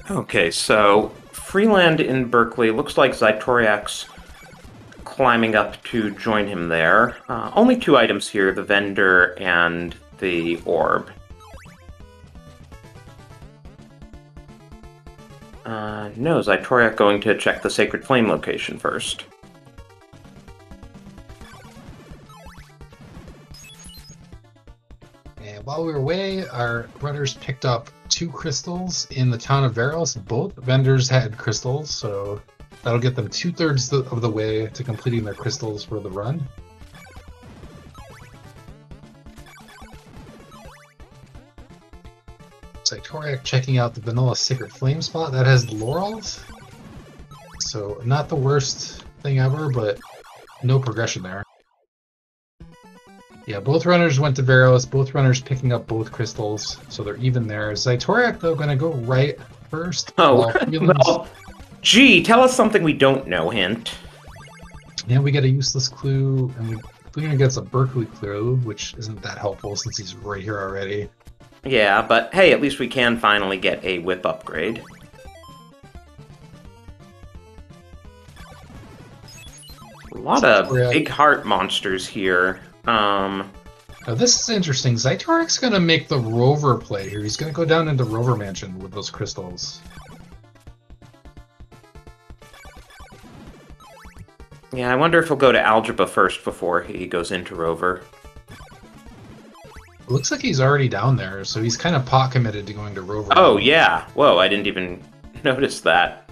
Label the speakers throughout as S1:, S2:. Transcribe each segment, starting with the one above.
S1: Okay, so Freeland in Berkeley. Looks like Xytoriak's climbing up to join him there. Only two items here, the vendor and the orb. No, Xytoriak going to check the Sacred Flame location first.
S2: And while we were away, our runners picked up 2 crystals in the town of Veros. Both vendors had crystals, so that'll get them 2/3 of the way to completing their crystals for the run. Xytoriak checking out the vanilla Sacred Flame spot. That has laurels. So not the worst thing ever, but no progression there. Yeah, both runners went to Veros, both runners picking up both crystals, so they're even there. Xytoriak, though, going to go right first.
S1: Oh, well, gee, tell us something we don't know, hint.
S2: Yeah, we get a useless clue, and Freeland gets a Berkeley clue, which isn't that helpful since he's right here already.
S1: Yeah, but hey, at least we can finally get a whip upgrade. A lot of big heart monsters here.
S2: Now this is interesting. Xytoriak's gonna make the Rover play here. He's gonna go down into Rover Mansion with those crystals.
S1: Yeah, I wonder if he'll go to Algebra first before he goes into Rover.
S2: It looks like he's already down there, so he's kind of pot committed to going to Rover.
S1: Oh, yeah. Whoa, I didn't even notice that.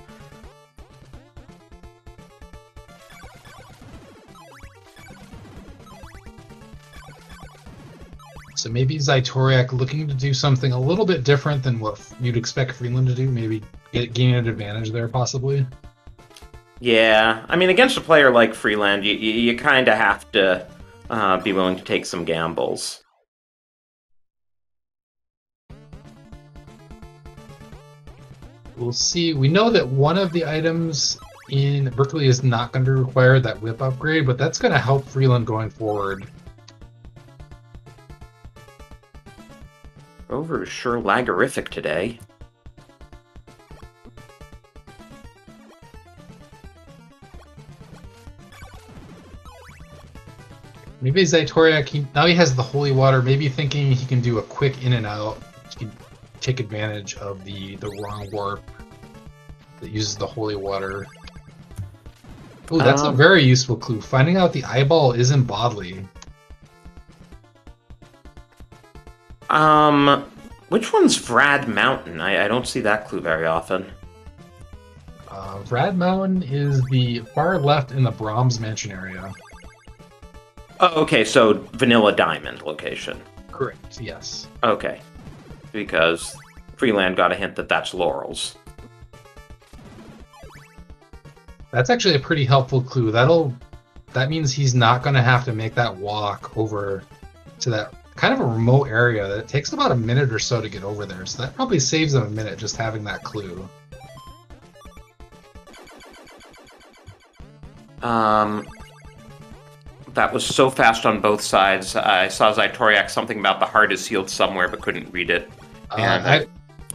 S2: So maybe Xytoriak looking to do something a little bit different than what you'd expect Freeland to do. Maybe gain an advantage there, possibly.
S1: Yeah, I mean, against a player like Freeland, you kind of have to be willing to take some gambles.
S2: We'll see. We know that one of the items in Berkeley is not going to require that whip upgrade, but that's going to help Freeland going forward.
S1: Rover is sure lagorific today.
S2: Maybe Xytoriak, now he has the holy water, maybe thinking he can do a quick in and out. He can take advantage of the wrong warp that uses the holy water. Oh, that's a very useful clue. Finding out the eyeball isn't Bodley.
S1: Which one's Vrad Mountain? I don't see that clue very often.
S2: Vrad Mountain is the far left in the Brahms Mansion area.
S1: Oh, okay, so Vanilla Diamond location.
S2: Correct, yes.
S1: Okay, because Freeland got a hint that that's Laurels.
S2: That's actually a pretty helpful clue. That means he's not going to have to make that walk over to that kind of a remote area. That it takes about a minute or so to get over there, so that probably saves him a minute just having that clue.
S1: That was so fast on both sides. I saw Xytoriak something about the heart is sealed somewhere, but couldn't read it. And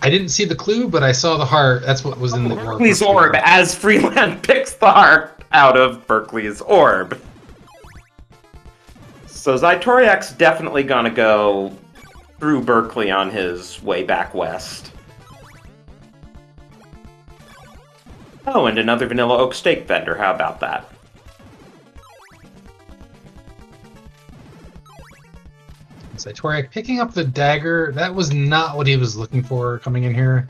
S2: I didn't see the clue, but I saw the heart. That's what was in the orb.
S1: Berkeley's orb, as Freeland picks the heart out of Berkeley's orb. So Xytoriak's definitely gonna go through Berkeley on his way back west. Oh, and another Vanilla Oak Steak vendor. How about that?
S2: Xytoriak picking up the dagger. That was not what he was looking for coming in here.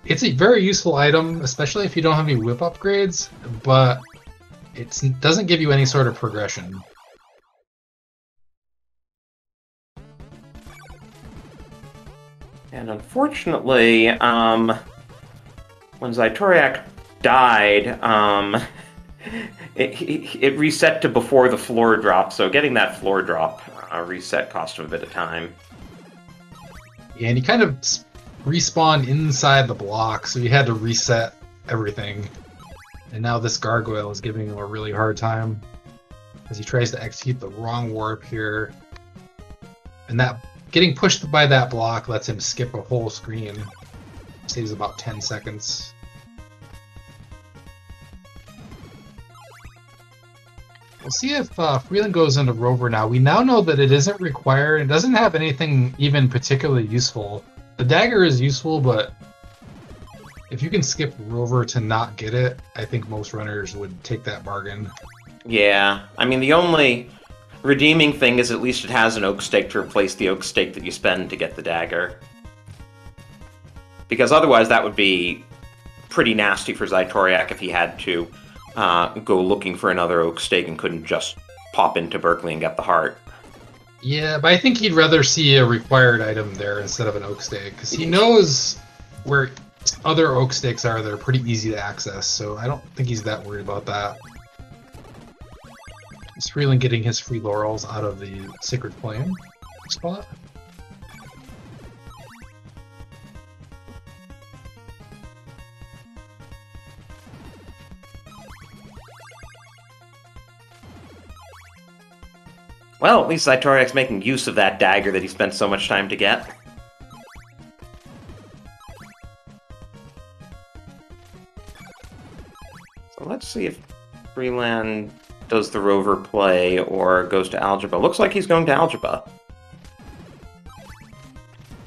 S2: It's a very useful item, especially if you don't have any whip upgrades, but it doesn't give you any sort of progression.
S1: And unfortunately, when Xytoriak died, it reset to before the floor drop, so getting that floor drop reset cost him a bit of time.
S2: Yeah, and he kind of respawned inside the block, so he had to reset everything. And now this gargoyle is giving him a really hard time as he tries to execute the wrong warp here. And that getting pushed by that block lets him skip a whole screen. Saves about 10 seconds. We'll see if Freeland goes into Rover now. We now know that it isn't required. It doesn't have anything even particularly useful. The dagger is useful, but if you can skip Rover to not get it, I think most runners would take that bargain.
S1: Yeah, I mean, the only redeeming thing is at least it has an oak stake to replace the oak stake that you spend to get the dagger. Because otherwise that would be pretty nasty for Xytoriak if he had to go looking for another oak stake and couldn't just pop into Berkeley and get the heart.
S2: Yeah, but I think he'd rather see a required item there instead of an oak stake, because he knows where other oak stakes are that are pretty easy to access, so I don't think he's that worried about that. Is Freeland getting his free laurels out of the Sacred Flame spot?
S1: Well, at least Xytoriak's making use of that dagger that he spent so much time to get. So let's see if Freeland does the Rover play or goes to Algebra. Looks like he's going to Algebra.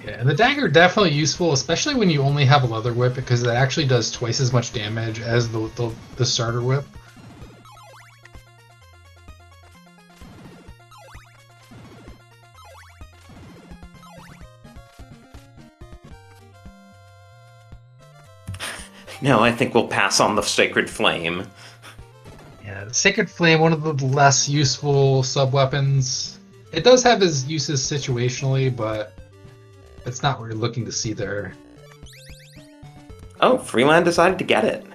S2: Yeah, and the dagger definitely useful, especially when you only have a leather whip, because it actually does twice as much damage as the starter whip.
S1: No, I think we'll pass on the Sacred Flame.
S2: Yeah, the Sacred Flame, one of the less useful sub-weapons. It does have its uses situationally, but it's not what you're looking to see there.
S1: Oh, Freeland decided to get it.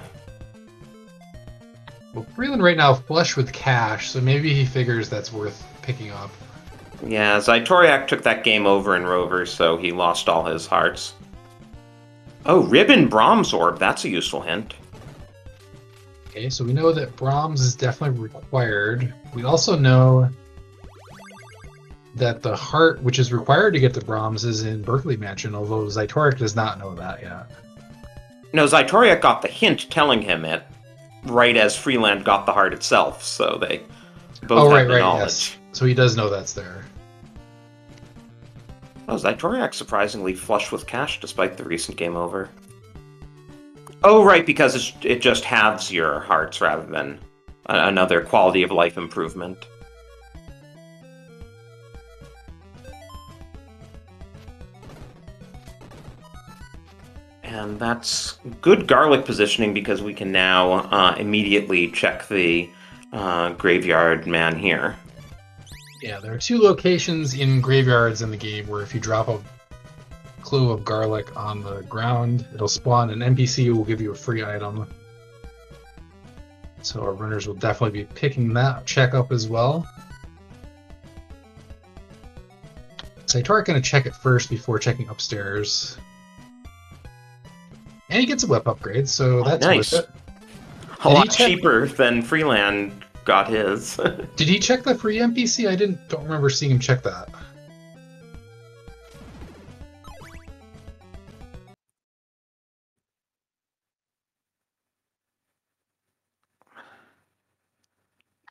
S2: Well, Freeland right now flush with cash, so maybe he figures that's worth picking up.
S1: Yeah, Xytoriak took that game over in Rover, so he lost all his hearts. Oh, Ribbon Brahms Orb, that's a useful hint.
S2: Okay, so we know that Brahms is definitely required. We also know that the heart, which is required to get the Brahms, is in Berkeley Mansion, although Xytoriak does not know that yet.
S1: No, Xytoriak got the hint telling him it right as Freeland got the heart itself, so they both have the knowledge.
S2: Yes. So he does know that's there.
S1: Oh, Xytoriak surprisingly flush with cash despite the recent game over. Oh, right, because it just halves your hearts rather than another quality of life improvement. And that's good garlic positioning because we can now immediately check the graveyard man here.
S2: Yeah, there are two locations in graveyards in the game where if you drop a clove of garlic on the ground, it'll spawn an NPC who will give you a free item. So our runners will definitely be picking that check up as well. Xytoriak gonna check it first before checking upstairs. And he gets a whip upgrade, so that's
S1: nice.
S2: worth it.
S1: A lot cheaper than Freeland got his.
S2: Did he check the free NPC? I don't remember seeing him check that.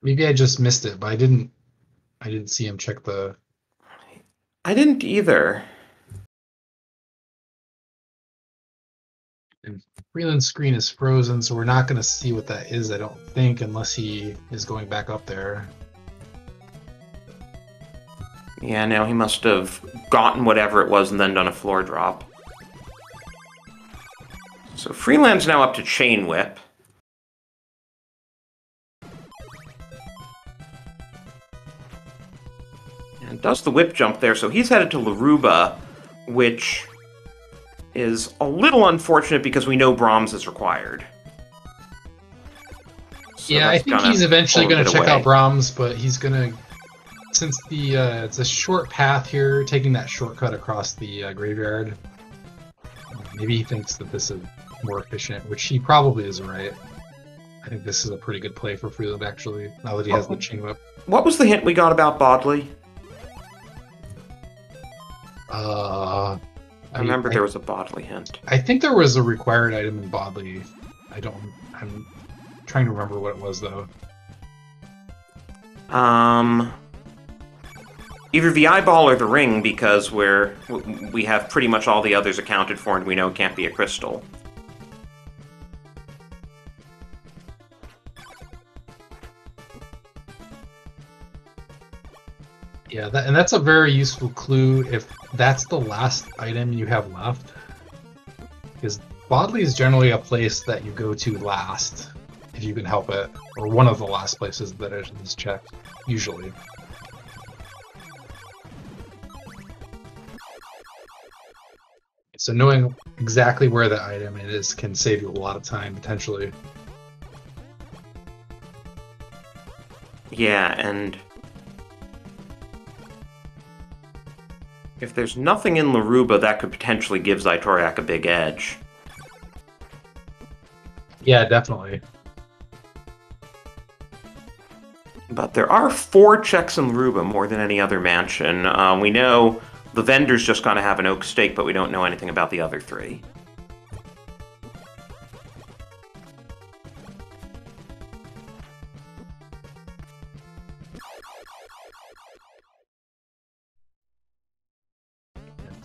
S2: Maybe I just missed it, but I didn't see him check the...
S1: I didn't either.
S2: And Freeland's screen is frozen, so we're not going to see what that is, I don't think, unless he is going back up there.
S1: Yeah, now he must have gotten whatever it was and then done a floor drop. So Freeland's now up to Chain Whip. And does the whip jump there, so he's headed to Laruba, which is a little unfortunate because we know Brahms is required. So
S2: yeah, I think he's eventually going to check out Brahms, but he's going to, since the it's a short path here, taking that shortcut across the graveyard, maybe he thinks that this is more efficient, which he probably is right. I think this is a pretty good play for Freeland, actually, now that he has the Chain Whip.
S1: What was the hint we got about Bodley? I remember there was a bodily hint.
S2: I think there was a required item in bodily. I'm trying to remember what it was though.
S1: Either the eyeball or the ring, because we have pretty much all the others accounted for, and we know it can't be a crystal.
S2: Yeah, and that's a very useful clue if that's the last item you have left. Because bodily is generally a place that you go to last, if you can help it, or one of the last places that it is checked, usually. So knowing exactly where the item is can save you a lot of time, potentially.
S1: Yeah, and if there's nothing in Laruba, that could potentially give Xytoriak a big edge.
S2: Yeah, definitely.
S1: But there are 4 checks in Laruba, more than any other mansion. We know the vendor's just going to have an oak stake, but we don't know anything about the other 3.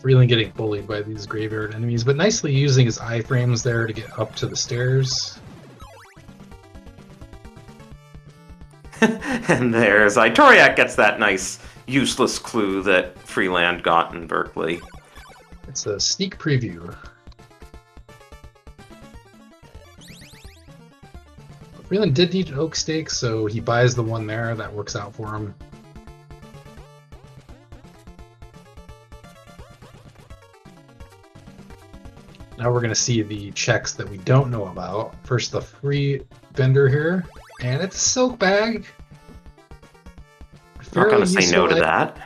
S2: Freeland getting bullied by these graveyard enemies, but nicely using his iframes there to get up to the stairs.
S1: And there's Xytoriak gets that nice, useless clue that Freeland got in Berkeley.
S2: It's a sneak preview. Freeland did need an oak stake, so he buys the one there. That works out for him. Now we're going to see the checks that we don't know about. First, the free vendor here, and it's a silk bag.
S1: I'm not going to say no to that,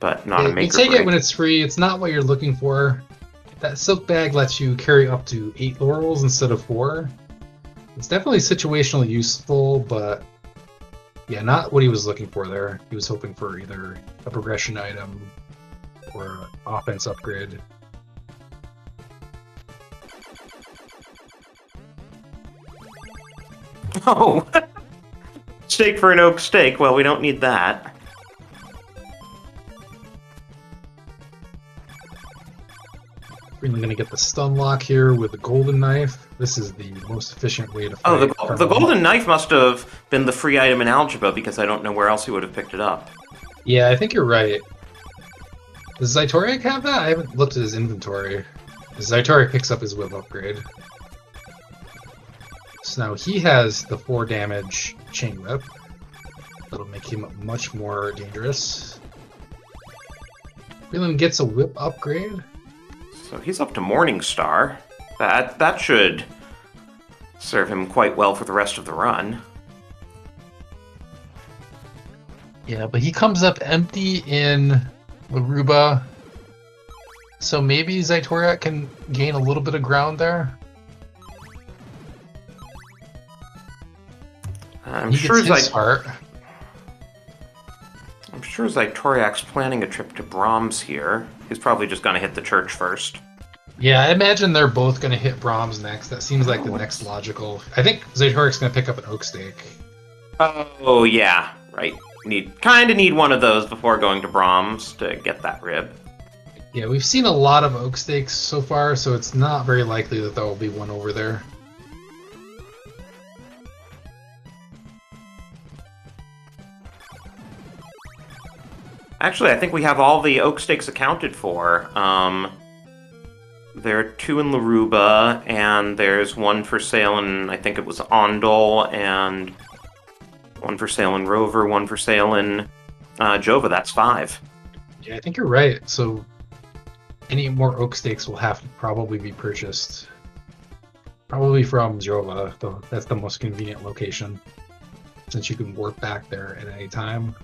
S1: but not a make or break.
S2: You take it when it's free. It's not what you're looking for. That silk bag lets you carry up to 8 laurels instead of 4. It's definitely situationally useful, but yeah, not what he was looking for there. He was hoping for either a progression item or an offense upgrade.
S1: Oh! Stake for an oak stake. Well, we don't need that.
S2: We're going to get the stun lock here with the golden knife. This is the most efficient way to fight.
S1: Oh, the golden knife must have been the free item in Algebra, because I don't know where else he would have picked it up.
S2: Yeah, I think you're right. Does Xytoriak have that? I haven't looked at his inventory. Xytoriak picks up his whip upgrade. So now he has the 4 damage chain whip. That'll make him much more dangerous. Freeland gets a whip upgrade.
S1: So he's up to Morningstar. That should serve him quite well for the rest of the run.
S2: Yeah, but he comes up empty in Laruba. So maybe Xytoriak can gain a little bit of ground there.
S1: I'm
S2: he
S1: sure
S2: gets his heart.
S1: I'm sure Xytoriak's planning a trip to Brahms here. He's probably just going to hit the church first.
S2: Yeah, I imagine they're both going to hit Brahms next. That seems like the next logical. I think Xytoriak's going to pick up an oak stake.
S1: Oh, yeah, right. Kind of need one of those before going to Brahms to get that rib.
S2: Yeah, we've seen a lot of oak stakes so far, so it's not very likely that there will be one over there.
S1: Actually, I think we have all the oak stakes accounted for. There are 2 in Laruba, and there's 1 for sale in, I think it was Ondol, and 1 for sale in Rover, 1 for sale in Jova. That's 5.
S2: Yeah, I think you're right. So any more oak stakes will have to probably be purchased. Probably from Jova, though that's the most convenient location, since you can warp back there at any time.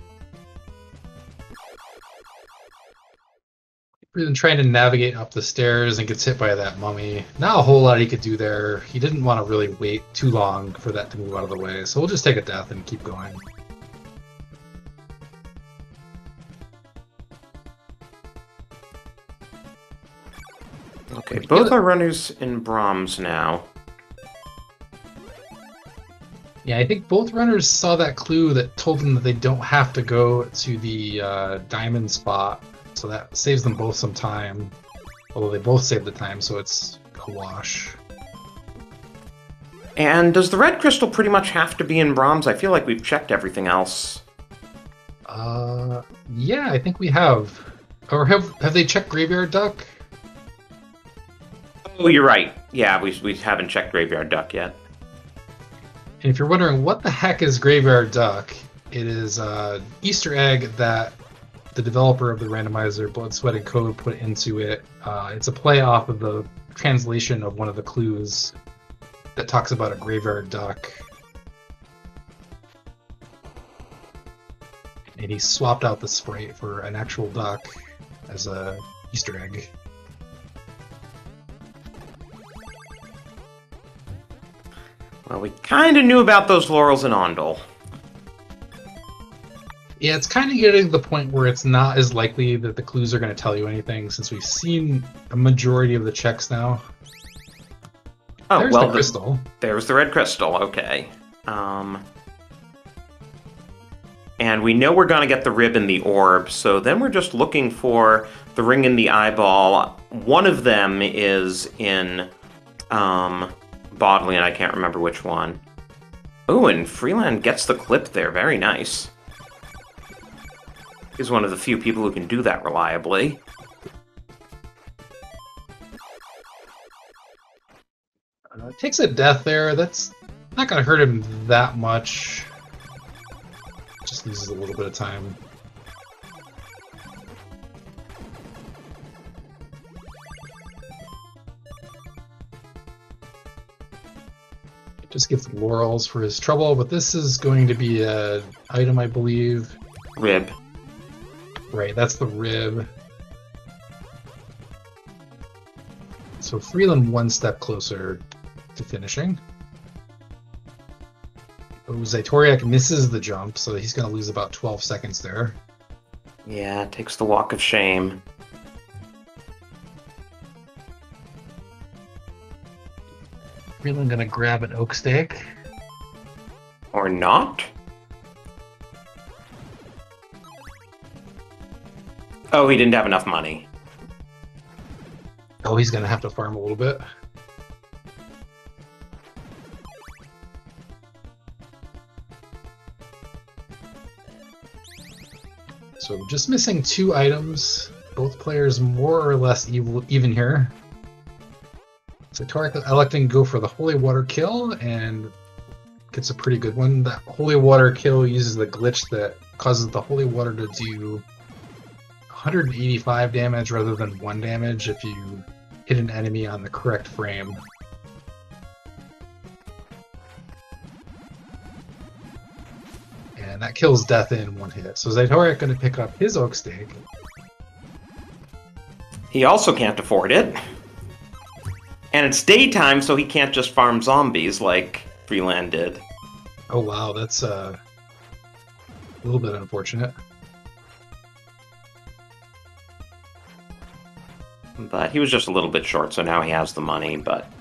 S2: Freeland trying to navigate up the stairs and gets hit by that mummy. Not a whole lot he could do there. He didn't want to really wait too long for that to move out of the way, so we'll just take a death and keep going.
S1: Okay, both our runners in Brahms now.
S2: Yeah, I think both runners saw that clue that told them that they don't have to go to the diamond spot, so that saves them both some time. Although they both save the time, so it's a wash.
S1: And does the red crystal pretty much have to be in Brahms? I feel like we've checked everything else.
S2: Yeah, I think we have. Or have they checked Graveyard Duck?
S1: Oh, you're right. Yeah, we haven't checked Graveyard Duck yet.
S2: And if you're wondering what the heck is Graveyard Duck, it is an Easter egg that the developer of the randomizer, Blood, Sweat, and Code, put into it. It's a play off of the translation of one of the clues that talks about a graveyard duck. And he swapped out the sprite for an actual duck as a Easter egg.
S1: Well, we kind of knew about those laurels in Ondel.
S2: Yeah, it's kind of getting to the point where it's not as likely that the clues are going to tell you anything, since we've seen a majority of the checks now.
S1: Oh,
S2: there's
S1: well,
S2: the crystal.
S1: There's the red crystal, okay. And we know we're going to get the rib and the orb, so then we're just looking for the ring and the eyeball. One of them is in Bodley, and I can't remember which one. Oh, and Freeland gets the clip there. Very nice. He's one of the few people who can do that reliably.
S2: Takes a death there. That's not going to hurt him that much. Just loses a little bit of time. Just gets laurels for his trouble, but this is going to be an item, I believe.
S1: Rib.
S2: Right, that's the rib. So Freeland one step closer to finishing. Oh, Xytoriak misses the jump, so he's going to lose about 12 seconds there.
S1: Yeah, takes the walk of shame.
S2: Freeland going to grab an oak stake.
S1: Or not? Oh, he didn't have enough money.
S2: Oh, he's going to have to farm a little bit. So just missing 2 items. Both players more or less even here. So Xytoriak electing to go for the Holy Water kill and gets a pretty good one. That Holy Water kill uses the glitch that causes the Holy Water to do 185 damage rather than 1 damage if you hit an enemy on the correct frame. And that kills Death in 1 hit. So Xytoriak going to pick up his oak stake.
S1: He also can't afford it. And it's daytime, so he can't just farm zombies like Freeland did.
S2: Oh wow, that's a little bit unfortunate.
S1: But he was just a little bit short, so now he has the money, but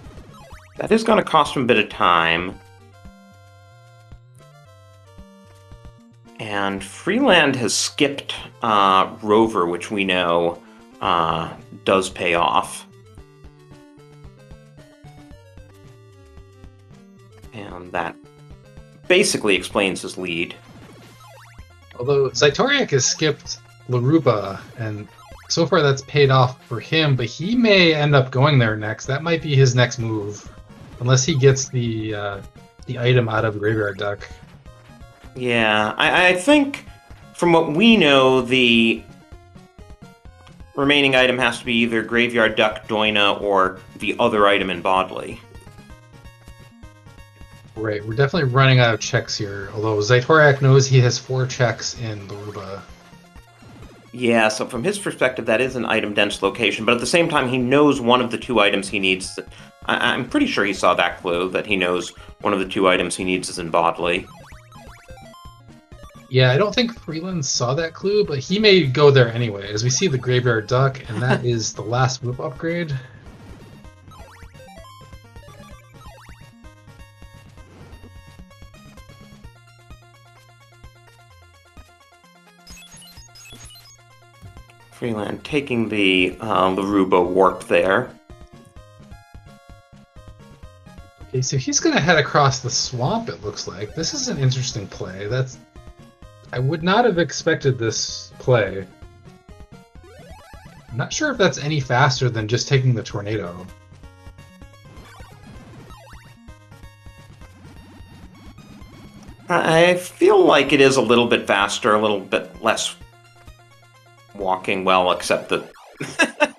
S1: that is going to cost him a bit of time. And Freeland has skipped Rover, which we know does pay off. And that basically explains his lead.
S2: Although Xytoriak has skipped Laruba, and so far that's paid off for him, but he may end up going there next. That might be his next move, unless he gets the item out of Graveyard Duck.
S1: Yeah, I think from what we know, the remaining item has to be either Graveyard Duck, Doina, or the other item in Bodley.
S2: Right, we're definitely running out of checks here, although Xytoriak knows he has 4 checks in Laruba.
S1: Yeah, so from his perspective, that is an item-dense location, but at the same time, he knows one of the 2 items he needs. I'm pretty sure he saw that clue, that he knows one of the 2 items he needs is in Bodley.
S2: Yeah, I don't think Freeland saw that clue, but he may go there anyway, as we see the Graveyard Duck, and that is the last whip upgrade.
S1: Freeland taking the Laruba warp there.
S2: Okay, so he's going to head across the swamp, it looks like. This is an interesting play. I would not have expected this play. I'm not sure if that's any faster than just taking the tornado.
S1: I feel like it is a little bit faster, a little bit less walking well, except that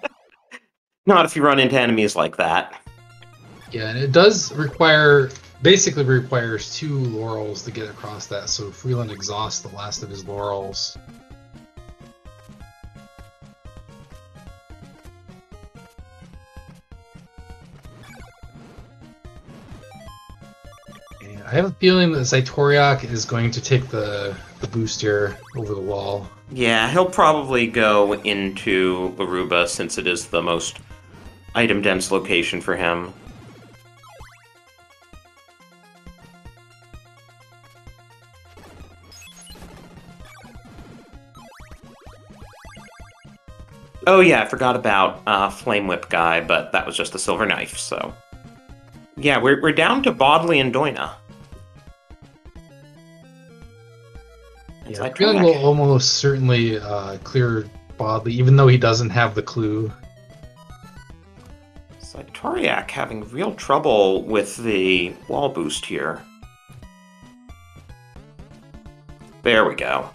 S1: not if you run into enemies like that.
S2: Yeah, and it does basically requires 2 laurels to get across that, so Freeland exhausts the last of his laurels. And I have a feeling that Xytoriak is going to take the boost here over the wall.
S1: Yeah, he'll probably go into Laruba since it is the most item-dense location for him. Oh yeah, I forgot about Flame Whip guy, but that was just a silver knife, so... Yeah, we're down to Bodley and Doina.
S2: Yeah, Freeland will almost certainly clear Bodley, even though he doesn't have the clue.
S1: Xytoriak having real trouble with the wall boost here. There we go.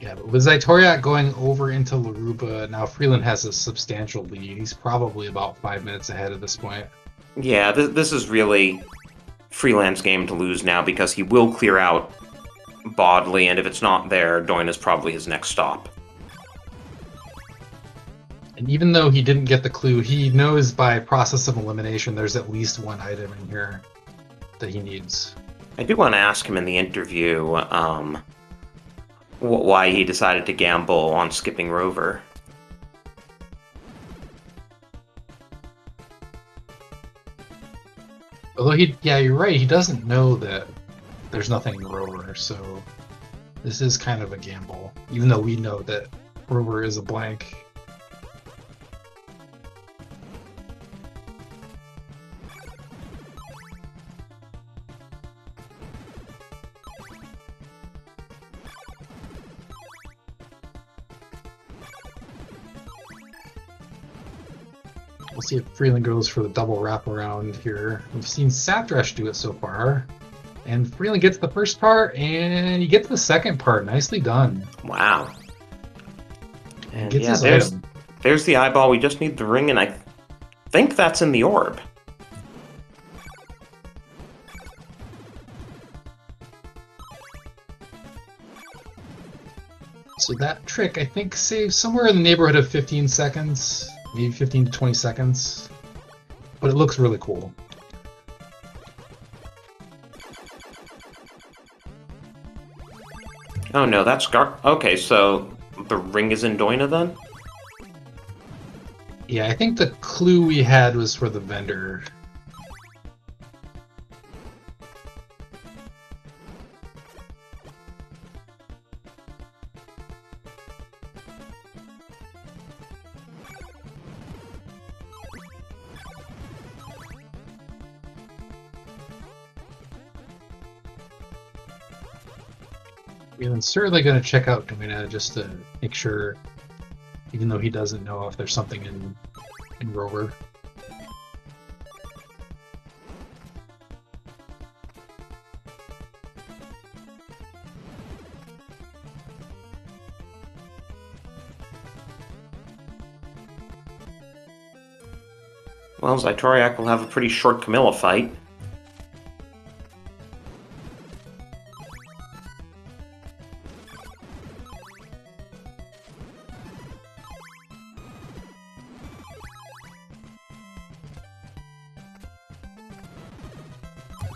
S2: Yeah, but with Xytoriak going over into Laruba, now Freeland has a substantial lead. He's probably about 5 minutes ahead at this point.
S1: Yeah, this is really Freeland's game to lose now because he will clear out Bodley, and if it's not there, Doina's probably his next stop.
S2: And even though he didn't get the clue, he knows by process of elimination there's at least 1 item in here that he needs.
S1: I do want to ask him in the interview why he decided to gamble on skipping Rover.
S2: Although yeah, you're right, he doesn't know that there's nothing in Rover, so this is kind of a gamble, even though we know that Rover is a blank. We'll see if Freeland goes for the double wraparound here. We've seen Sapdrash do it so far. And Freeland gets the first part, and he gets the second part. Nicely done.
S1: Wow. And
S2: gets
S1: yeah,
S2: his item.
S1: There's the eyeball. We just need the ring, and I think that's in the orb.
S2: So that trick, I think, saves somewhere in the neighborhood of 15 seconds. Maybe 15 to 20 seconds. But it looks really cool.
S1: Oh no, that's okay, so the ring is in Doina then?
S2: Yeah, I think the clue we had was for the vendor. I'm certainly going to check out Doina just to make sure, even though he doesn't know if there's something in Rover.
S1: Well, Xytoriak will have a pretty short Camilla fight.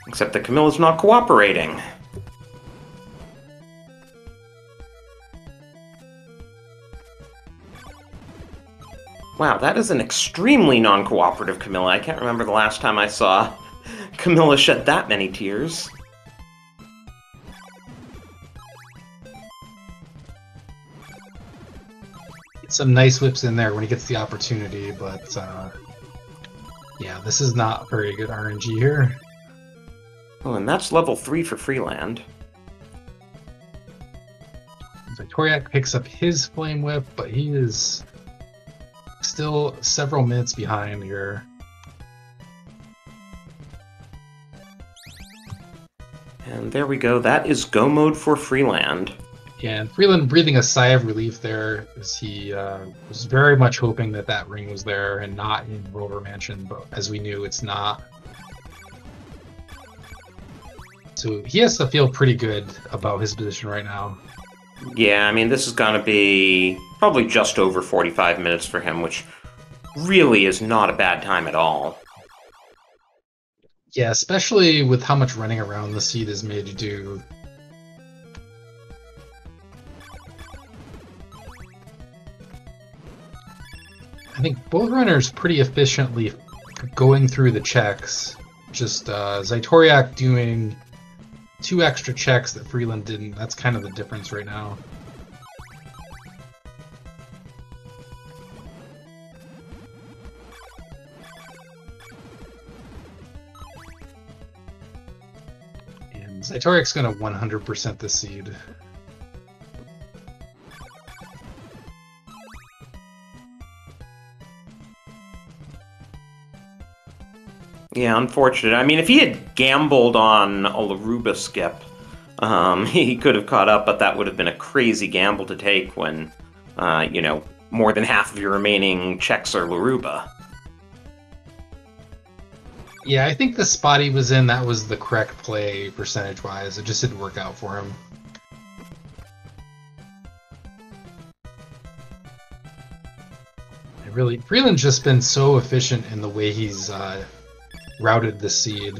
S1: Except that Camilla's not cooperating. Wow, that is an extremely non-cooperative Camilla. I can't remember the last time I saw Camilla shed that many tears.
S2: get some nice whips in there when he gets the opportunity, but yeah, this is not very good RNG here.
S1: Oh, and that's level 3 for Freeland.
S2: Xytoriak picks up his Flame Whip, but he is still several minutes behind here.
S1: And there we go. That is go mode for Freeland.
S2: And Freeland breathing a sigh of relief there, as he was very much hoping that that ring was there and not in Rover Mansion, but as we knew, it's not. So he has to feel pretty good about his position right now.
S1: Yeah, I mean, this is going to be probably just over 45 minutes for him, which really is not a bad time at all.
S2: Yeah, especially with how much running around the seed is made to do. I think both runners pretty efficiently going through the checks. Just Xytoriak doing 2 extra checks that Freeland didn't. That's kind of the difference right now. And Xytoriak's going to 100% the seed.
S1: Yeah, unfortunate. I mean, if he had gambled on a Laruba skip, he could have caught up, but that would have been a crazy gamble to take when, you know, more than half of your remaining checks are Laruba.
S2: Yeah, I think the spot he was in, that was the correct play percentage-wise. It just didn't work out for him. Freeland's just been so efficient in the way he's routed the seed.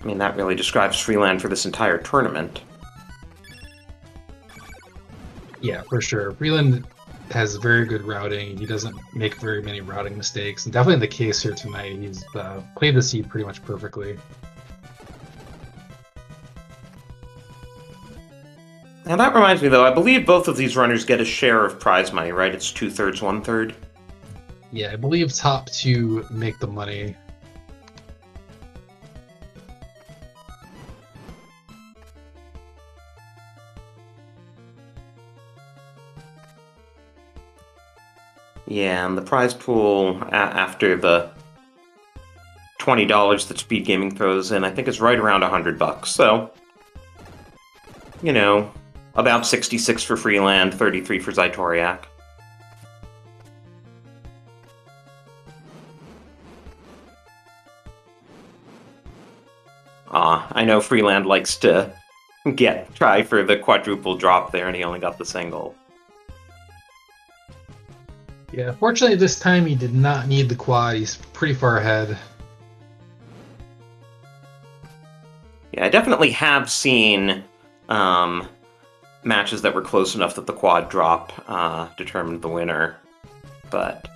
S1: I mean, that really describes Freeland for this entire tournament.
S2: Yeah, for sure. Freeland has very good routing. He doesn't make very many routing mistakes. And definitely the case here tonight. He's played the seed pretty much perfectly.
S1: Now that reminds me, though, I believe both of these runners get a share of prize money, right? It's 2/3, 1/3.
S2: Yeah, I believe top 2 make the money.
S1: Yeah, and the prize pool after the $20 that SpeedGaming throws in, I think is right around $100. So, you know, about 66 for Freeland, 33 for Xytoriak. I know Freeland likes to try for the quadruple drop there, and he only got the single.
S2: Yeah, fortunately this time he did not need the quad. He's pretty far ahead.
S1: Yeah, I definitely have seen matches that were close enough that the quad drop determined the winner. But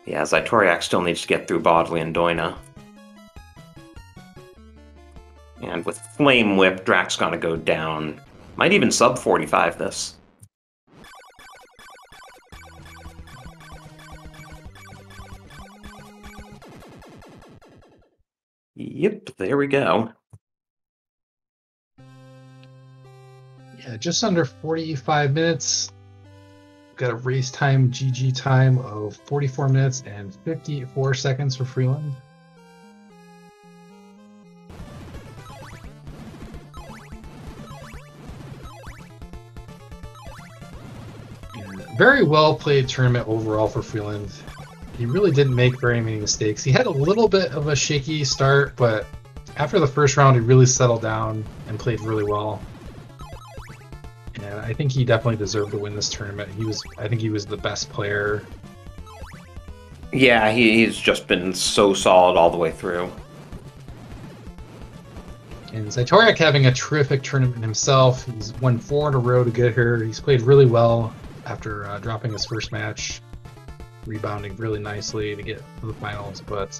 S1: yeah, Xytoriak still needs to get through Bodley and Doina. And with Flame Whip, Drak's gonna go down. Might even sub 45 this. Yep, there we go.
S2: Yeah, just under 45 minutes. Got a race time, GG time of 44 minutes and 54 seconds for Freeland. Very well played tournament overall for Freeland. He really didn't make very many mistakes. He had a little bit of a shaky start, but after the first round, he really settled down and played really well. And I think he definitely deserved to win this tournament. I think he was the best player.
S1: Yeah, he's just been so solid all the way through.
S2: And Xytoriak having a terrific tournament himself. He's won 4 in a row to get here. He's played really well after dropping his first match, rebounding really nicely to get to the finals, but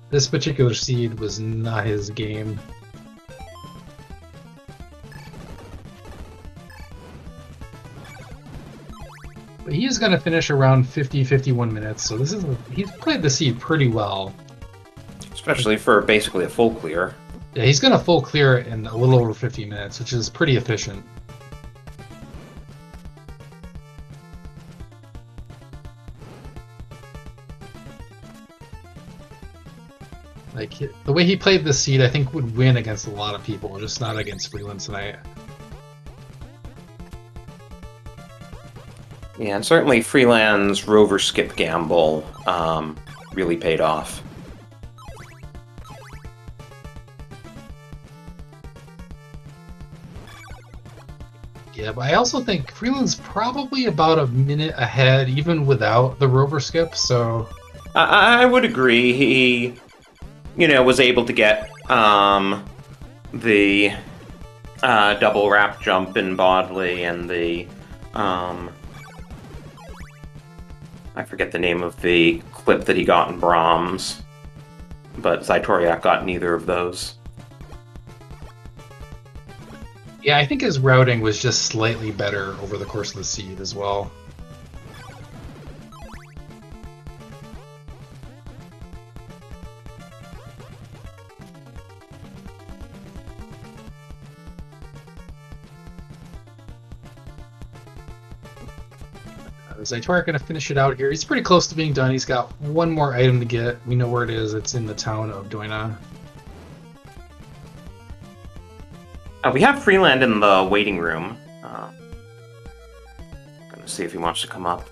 S2: this particular seed was not his game. But he is going to finish around 50-51 minutes, so he's played the seed pretty well.
S1: Especially for basically a full clear.
S2: Yeah, he's going to full clear in a little over 50 minutes, which is pretty efficient. Like, the way he played the seed, I think would win against a lot of people, just not against Freeland tonight.
S1: Yeah, and certainly Freeland's rover skip gamble really paid off.
S2: Yeah, but I also think Freeland's probably about a minute ahead, even without the rover skip, so...
S1: I would agree. He, was able to get the double wrap jump in Bodley and the... I forget the name of the clip that he got in Brahms, but Xytoriak got neither of those.
S2: Yeah, I think his routing was just slightly better over the course of the seed as well. Xytoriak going to finish it out here. He's pretty close to being done. He's got one more item to get. We know where it is. It's in the town of Doina.
S1: We have Freeland in the waiting room. Gonna see if he wants to come up.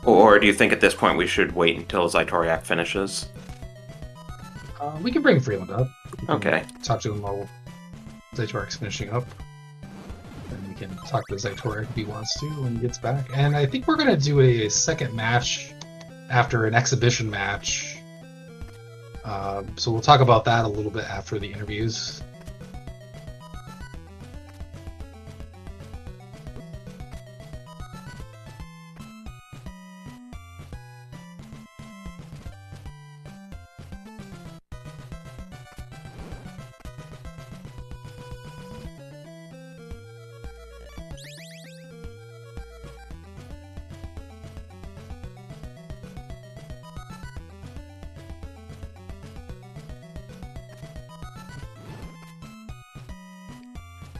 S1: Or do you think at this point we should wait until Xytoriak finishes?
S2: We can bring Freeland up.
S1: Okay.
S2: Talk to him while Xytoriak's finishing up. And we can talk to Xytoriak if he wants to when he gets back. And I think we're going to do a second match after an exhibition match. So we'll talk about that a little bit after the interviews.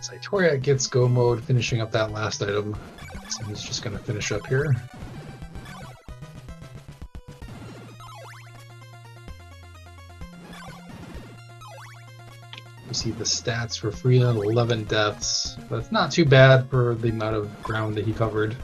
S2: Xytoriak gets go mode, finishing up that last item. So he's just going to finish up here. You see the stats for Freeland, 11 deaths. That's not too bad for the amount of ground that he covered.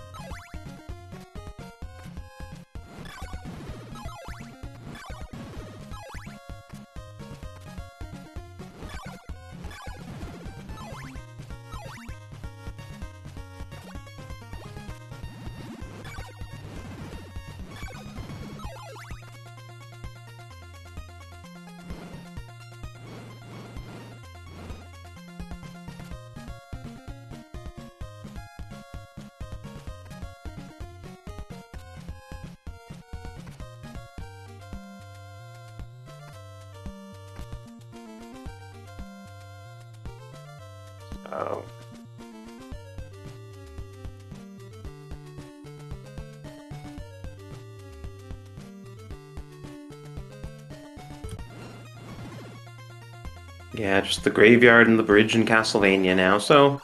S1: Oh. Yeah, just the graveyard and the bridge in Castlevania now, so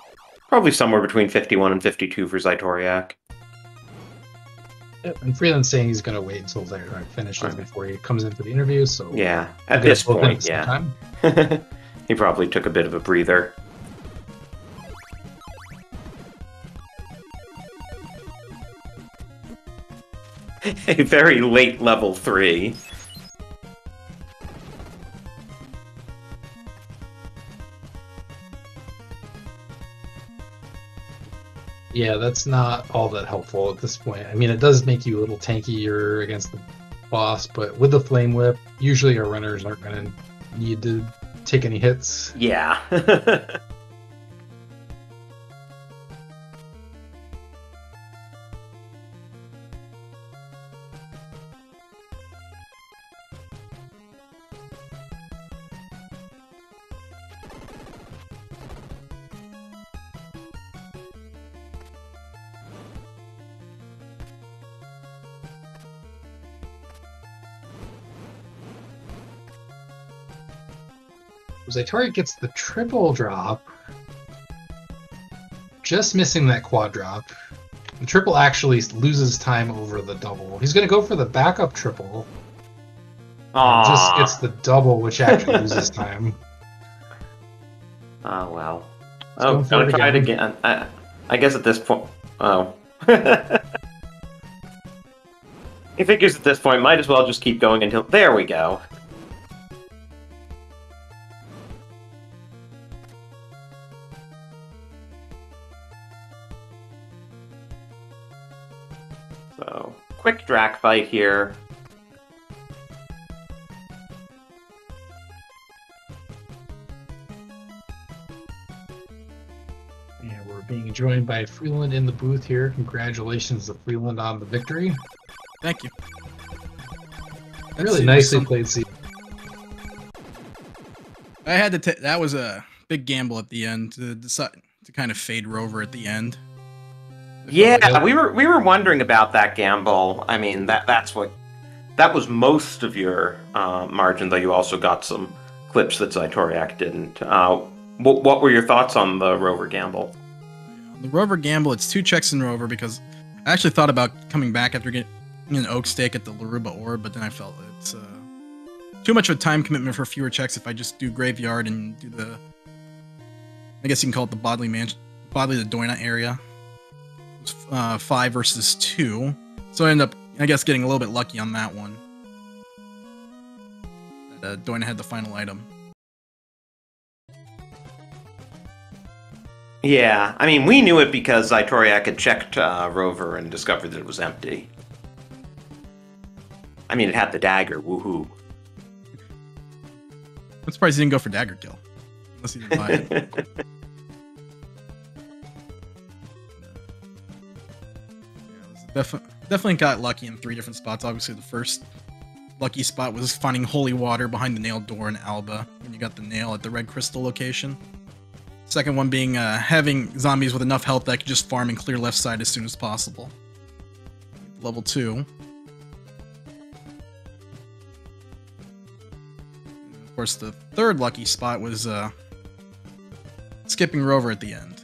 S1: probably somewhere between 51 and 52 for Xytoriak.
S2: Yep, and Freeland's saying he's going to wait until Xytoriak finishes before he comes in for the interview, so...
S1: Yeah, at this point, yeah. He probably took a bit of a breather. A very late level 3.
S2: Yeah, that's not all that helpful at this point. I mean, it does make you a little tankier against the boss, but with the Flame Whip, usually our runners aren't going to need to take any hits.
S1: Yeah.
S2: Xytoriak gets the triple drop. Just missing that quad drop. The triple actually loses time over the double. He's going to go for the backup triple. Just gets the double, which actually loses time.
S1: Oh, well. Oh, gonna try it again. I guess at this point... Oh. He figures at this point, might as well just keep going until... There we go. So, quick Drac fight here.
S2: Yeah, we're being joined by Freeland in the booth here. Congratulations to Freeland on the victory.
S3: Thank you.
S2: Really nicely played, Steve.
S3: I had to. That was a big gamble at the end to decide to kind of fade Rover at the end.
S1: Yeah, we were wondering about that gamble. I mean, that was most of your margin, though you also got some clips that Xytoriak didn't. What were your thoughts on the Rover gamble?
S3: The Rover gamble, it's 2 checks in Rover because I actually thought about coming back after getting an Oak Stake at the Laruba Orb, but then I felt it's too much of a time commitment for fewer checks if I just do Graveyard and do the... I guess you can call it the Bodley the Doina area. It was 5 versus 2. So I ended up, I guess, getting a little bit lucky on that one. That Doina had the final item.
S1: Yeah, I mean, we knew it because Xytoriak had checked Rover and discovered that it was empty. I mean, it had the dagger, woohoo.
S3: I'm surprised he didn't go for dagger kill. Unless he didn't buy it. Definitely got lucky in 3 different spots. Obviously, the first lucky spot was finding holy water behind the nailed door in Alba, when you got the nail at the red crystal location. Second one being having zombies with enough health that I could just farm and clear left side as soon as possible. Level 2. And of course, the third lucky spot was skipping Rover at the end.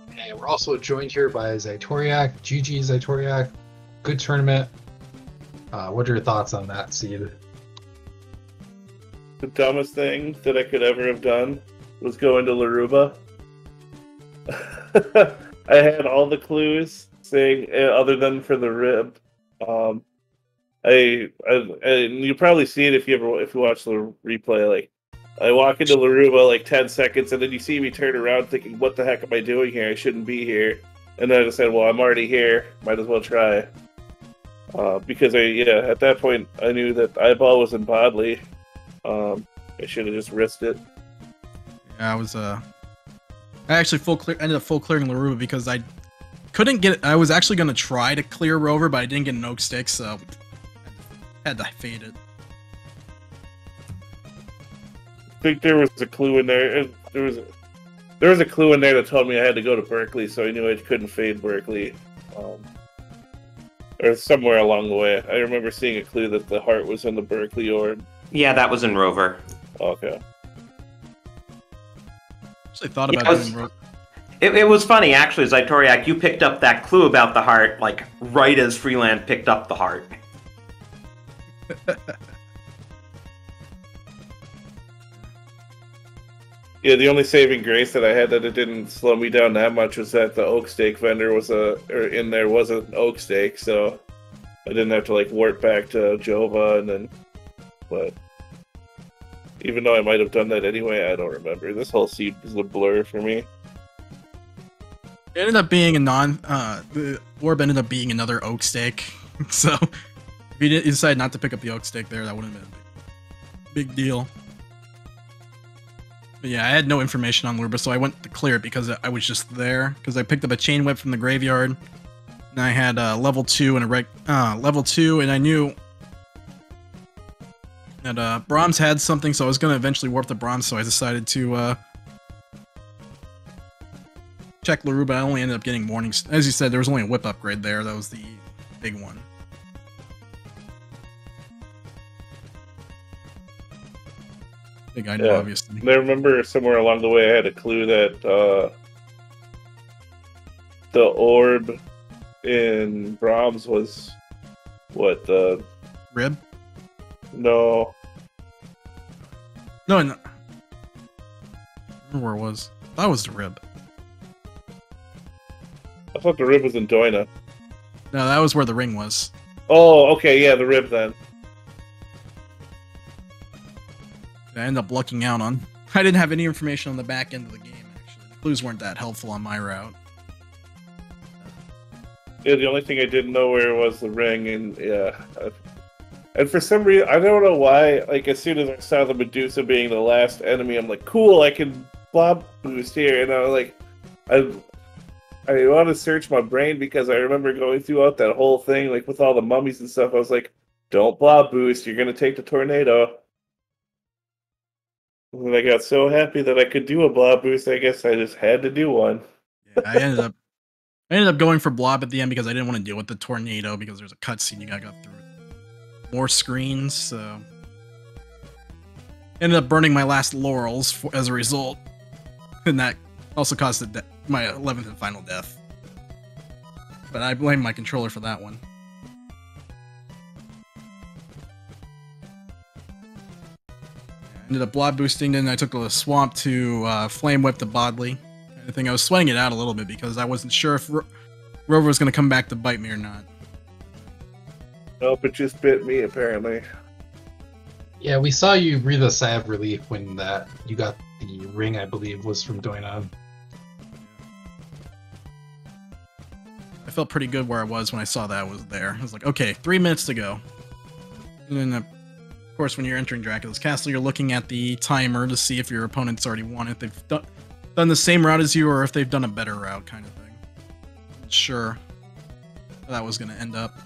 S2: Okay, we're also joined here by Xytoriak. GG Xytoriak. Good tournament. What are your thoughts on that, Seed?
S4: The dumbest thing that I could ever have done was go into Laruba. I had all the clues saying, other than for the rib. You probably see it if you watch the replay. Like, I walk into Laruba like 10 seconds, and then you see me turn around thinking, "What the heck am I doing here? I shouldn't be here." And then I just said, "Well, I'm already here. Might as well try." Because at that point I knew that eyeball was in Bodley. I should have just risked it.
S3: Yeah, I actually ended up full clearing Laruba because I couldn't get. I was actually going to try to clear Rover, but I didn't get an Oak Stick, so I had to fade it.
S4: I think there was a clue in there. There was a clue in there that told me I had to go to Berkeley, so I knew I couldn't fade Berkeley. Or somewhere along the way. I remember seeing a clue that the heart was in the Berkeley orb.
S1: Yeah, that was in Rover.
S4: Okay.
S3: Actually thought about it in Rover.
S1: It was funny, actually, Xytoriak, you picked up that clue about the heart, like, right as Freeland picked up the heart.
S4: Yeah, the only saving grace that I had that it didn't slow me down that much was that the Oak Stake vendor was an Oak Stake, so I didn't have to like warp back to Jova and then. But even though I might have done that anyway, I don't remember. This whole seed is a blur for me.
S3: It ended up being the orb ended up being another Oak Stake, so if you decided not to pick up the Oak Stake there, that wouldn't have been a big deal. But yeah, I had no information on Laruba, so I went to clear it because I was just there. Because I picked up a chain whip from the graveyard, and I had level 2 and level 2, and I knew that Brahms had something, so I was gonna eventually warp the Brahms. So I decided to check Laruba. I only ended up getting Morning. As you said, there was only a whip upgrade there. That was the big one. Big item,
S4: Yeah.
S3: obviously.
S4: And I remember somewhere along the way I had a clue that the orb in Brahms was what the
S3: Rib?
S4: no.
S3: No, no. I remember where it was. That was the rib.
S4: I thought the rib was in Doina.
S3: No, that was where the ring was.
S4: Oh, okay, yeah, the rib then.
S3: I ended up lucking out on. I didn't have any information on the back end of the game, actually. The clues weren't that helpful on my route.
S4: Yeah, the only thing I didn't know where was the ring, and yeah. And for some reason, I don't know why, like, as soon as I saw the Medusa being the last enemy, I'm like, cool, I can blob boost here. And I was like, I want to search my brain because I remember going throughout that whole thing, like, with all the mummies and stuff. I was like, don't blob boost, you're going to take the tornado. And I got so happy that I could do a blob boost, I guess I just had to do one.
S3: Yeah, I ended up going for blob at the end because I didn't want to deal with the tornado because there's a cutscene you gotta go through. More screens, so ended up burning my last laurels as a result, and that also caused my 11th and final death. But I blame my controller for that one. Ended up blob boosting, then I took the swamp to flame whip the Bodley. I think I was sweating it out a little bit because I wasn't sure if Rover was going to come back to bite me or not.
S4: Nope, it just bit me, apparently.
S2: Yeah, we saw you breathe a sigh of relief when you got the ring, I believe, was from Doina.
S3: I felt pretty good where I was when I saw that was there. I was like, okay, 3 minutes to go. And then, of course, when you're entering Dracula's Castle, you're looking at the timer to see if your opponent's already won it. They've done the same route as you, or if they've done a better route, kind of thing. Not sure how that was going to end up.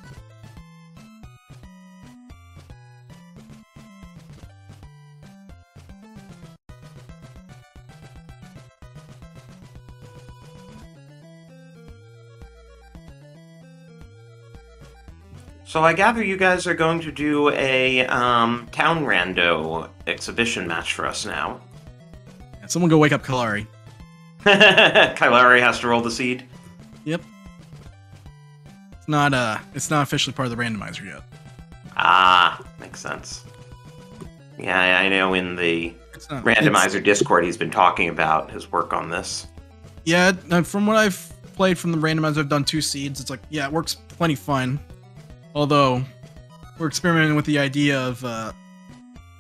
S1: So I gather you guys are going to do a town rando exhibition match for us now.
S3: Yeah, someone go wake up Kalari.
S1: Kylari has to roll the seed.
S3: Yep. It's not officially part of the randomizer yet.
S1: Ah, makes sense. Yeah, I know in the randomizer Discord he's been talking about his work on this.
S3: Yeah, from what I've played from the randomizer, I've done 2 seeds. It's like, yeah, it works plenty fine. Although, we're experimenting with the idea of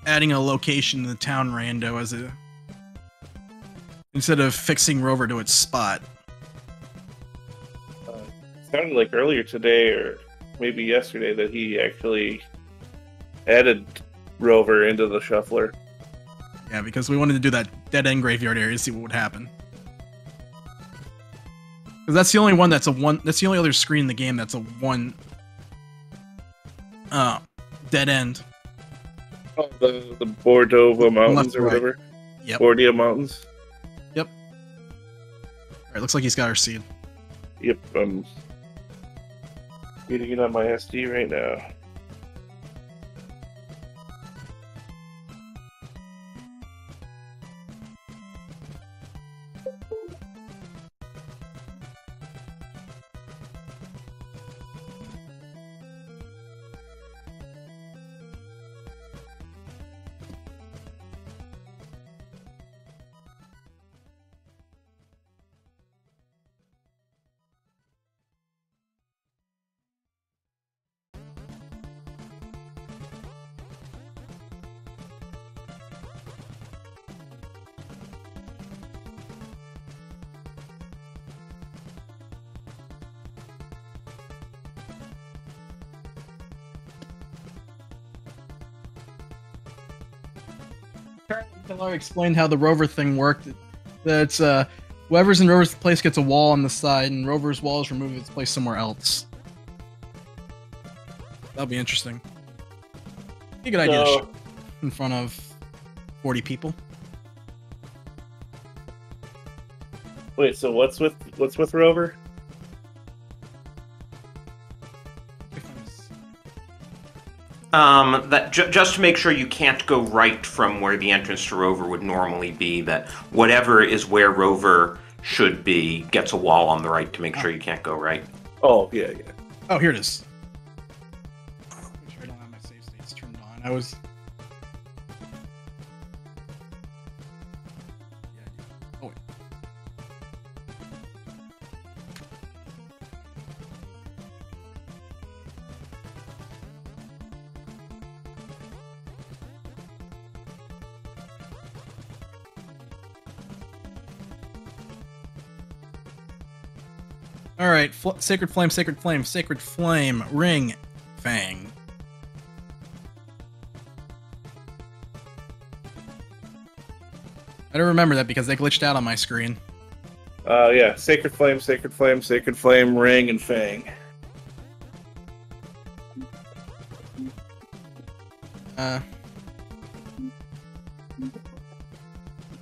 S3: adding a location in the town rando instead of fixing Rover to its spot.
S4: It sounded like earlier today, or maybe yesterday, that he actually added Rover into the shuffler.
S3: Yeah, because we wanted to do that dead end graveyard area to see what would happen. Because that's the only one that's that's the only other screen in the game that's a one dead end.
S4: Oh, the Bordova Mountains or
S3: right.
S4: whatever.
S3: Yep.
S4: Bordia Mountains.
S3: Yep. Alright, looks like he's got our seed.
S4: Yep, I'm getting it on my SD right now.
S3: Kalari explained how the Rover thing worked. That's whoever's in Rover's place gets a wall on the side, and Rover's wall is removed, it's placed somewhere else. That'll be interesting. Be a good idea to show in front of 40 people.
S4: Wait, so what's with Rover?
S1: That just to make sure you can't go right from where the entrance to Rover would normally be, that whatever is where Rover should be gets a wall on the right to make sure you can't go right.
S4: Oh, yeah.
S3: Oh, here it is. Make sure I don't have my save states turned on. I was... Yeah, I do. Oh, wait. All right, sacred flame, sacred flame, sacred flame, ring, fang. I don't remember that because they glitched out on my screen.
S4: Yeah. Sacred flame, sacred flame, sacred flame, ring, and fang.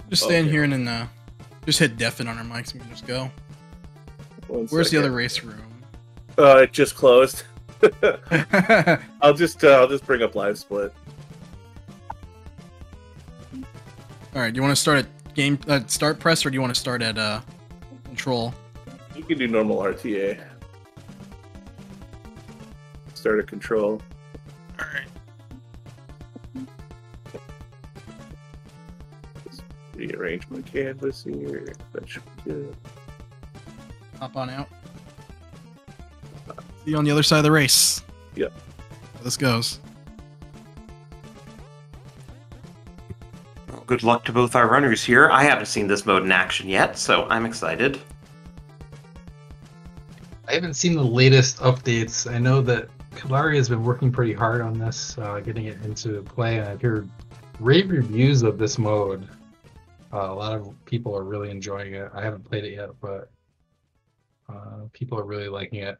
S3: Just stand here and then just hit deafen on our mics and we can just go. Where's the other race room?
S4: It just closed. I'll just bring up live split.
S3: All right, do you want to start at game start press or do you want to start at control?
S4: You can do normal RTA. Start at control.
S3: All right.
S4: Just rearrange my canvas here. That should be good.
S3: Hop on out. See you on the other side of the race.
S4: Yep.
S3: This goes.
S1: Well, good luck to both our runners here. I haven't seen this mode in action yet, so I'm excited.
S2: I haven't seen the latest updates. I know that Kalari has been working pretty hard on this, getting it into play, and I've heard rave reviews of this mode. A lot of people are really enjoying it. I haven't played it yet, but people are really liking it.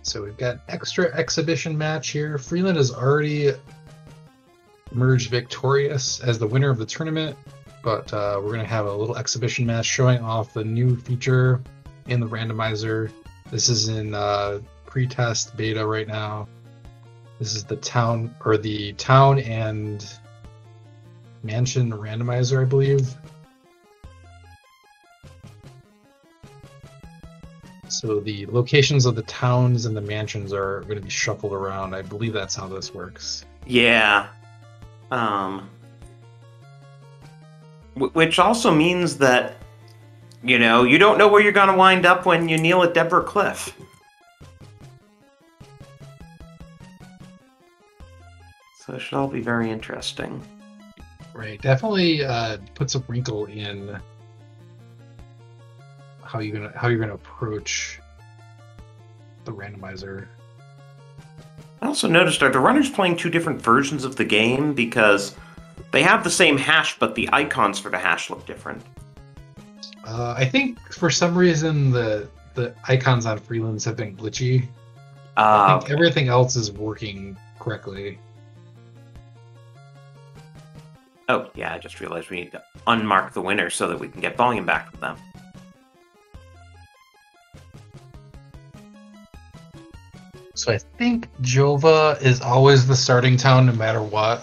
S2: So we've got an extra exhibition match here. Freeland has already emerged victorious as the winner of the tournament, but we're going to have a little exhibition match showing off the new feature in the randomizer. This is in pre-test beta right now. This is the town and mansion randomizer, I believe. So the locations of the towns and the mansions are going to be shuffled around. I believe that's how this works.
S1: Yeah. Which also means that, you know, you don't know where you're going to wind up when you kneel at Deborah Cliff. So it should all be very interesting.
S2: Right. Definitely puts a wrinkle in how you're gonna approach the randomizer.
S1: I also noticed, are the runners playing two different versions of the game? Because they have the same hash, but the icons for the hash look different.
S2: I think for some reason the icons on Freelands have been glitchy. I think everything else is working correctly.
S1: Oh, yeah, I just realized we need to unmark the winner so that we can get volume back from them.
S2: So I think Jova is always the starting town no matter what.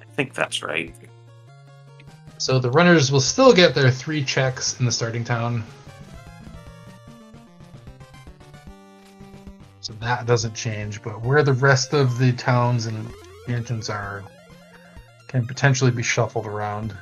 S1: I think that's right.
S2: So the runners will still get their 3 checks in the starting town. So that doesn't change, but where the rest of the towns and mansions are can potentially be shuffled around.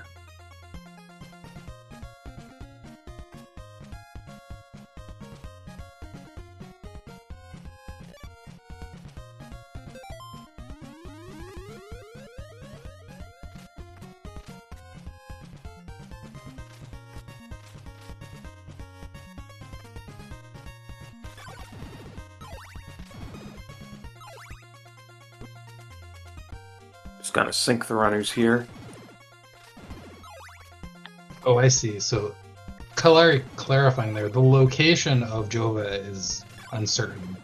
S1: Just gonna sync the runners here.
S2: Oh, I see. So, clarifying there, the location of Jova is uncertain.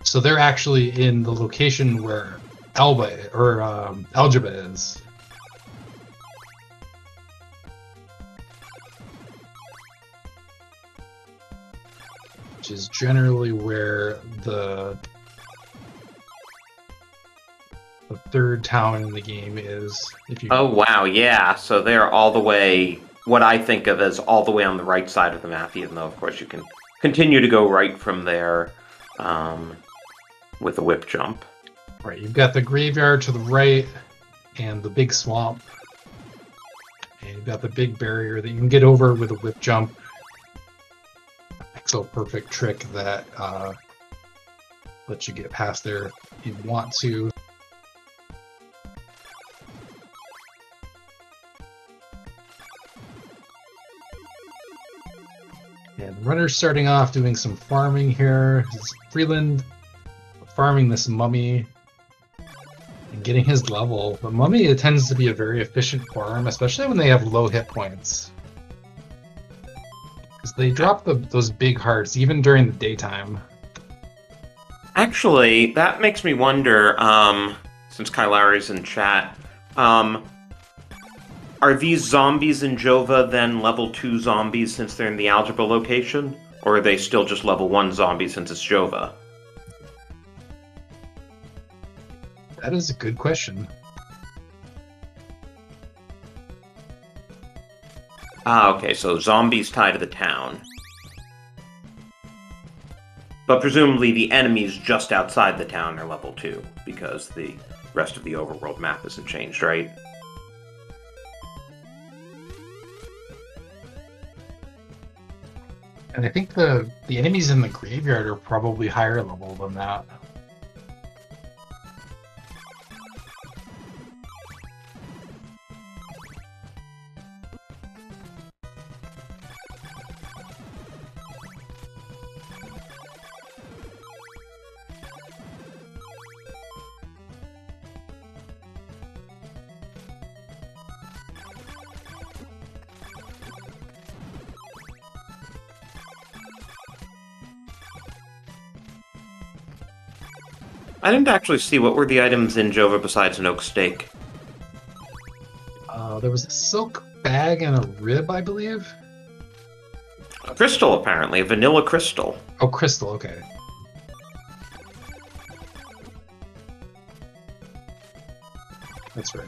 S2: So they're actually in the location where Algeba is. Which is generally where the third town in the game is. If you
S1: Oh, wow, yeah. So they're all the way, what I think of as all the way on the right side of the map, even though, of course, you can continue to go right from there with a whip jump.
S2: Right, you've got the graveyard to the right and the big swamp. And you've got the big barrier that you can get over with a whip jump. Pixel perfect trick that lets you get past there if you want to. And the runner's starting off doing some farming here. Freeland farming this mummy and getting his level. The mummy tends to be a very efficient farm, especially when they have low hit points. Because they drop those big hearts even during the daytime.
S1: Actually, that makes me wonder, since Kylari's in chat, are these zombies in Jova then level 2 zombies since they're in the algebra location? Or are they still just level 1 zombies since it's Jova?
S2: That is a good question.
S1: Ah, okay, so zombies tie to the town. But presumably the enemies just outside the town are level 2, because the rest of the overworld map isn't changed, right?
S2: And I think the enemies in the graveyard are probably higher level than that.
S1: I didn't actually see what were the items in Jova besides an oak stake.
S2: There was a silk bag and a rib, I believe.
S1: A crystal, apparently. A vanilla crystal.
S2: Oh, crystal, okay. That's right.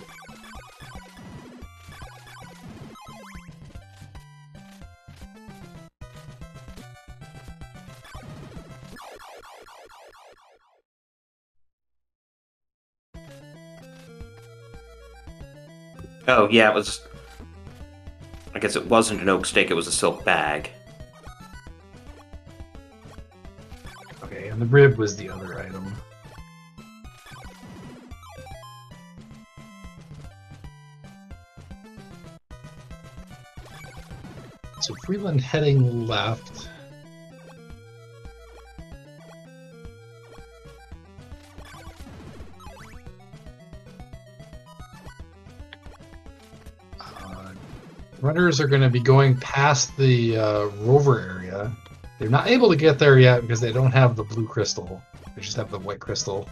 S1: Oh, yeah, it was... I guess it wasn't an oak stake, it was a silk bag.
S2: Okay, and the rib was the other item. So Freeland heading left. Runners are going to be going past the rover area. They're not able to get there yet because they don't have the blue crystal. They just have the white crystal.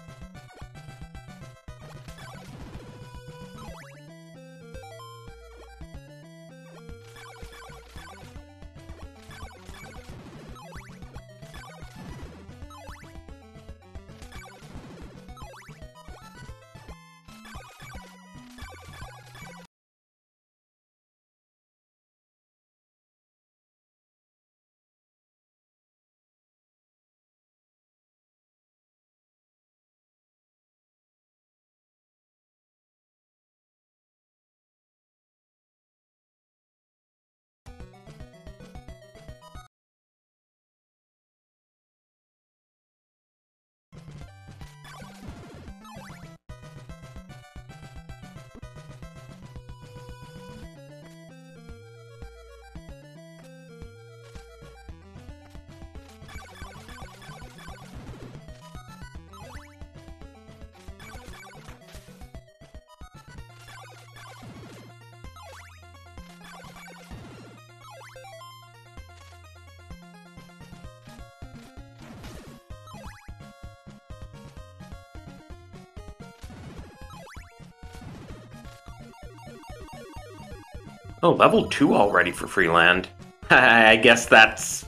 S1: Oh, level 2 already for Freeland. I guess that's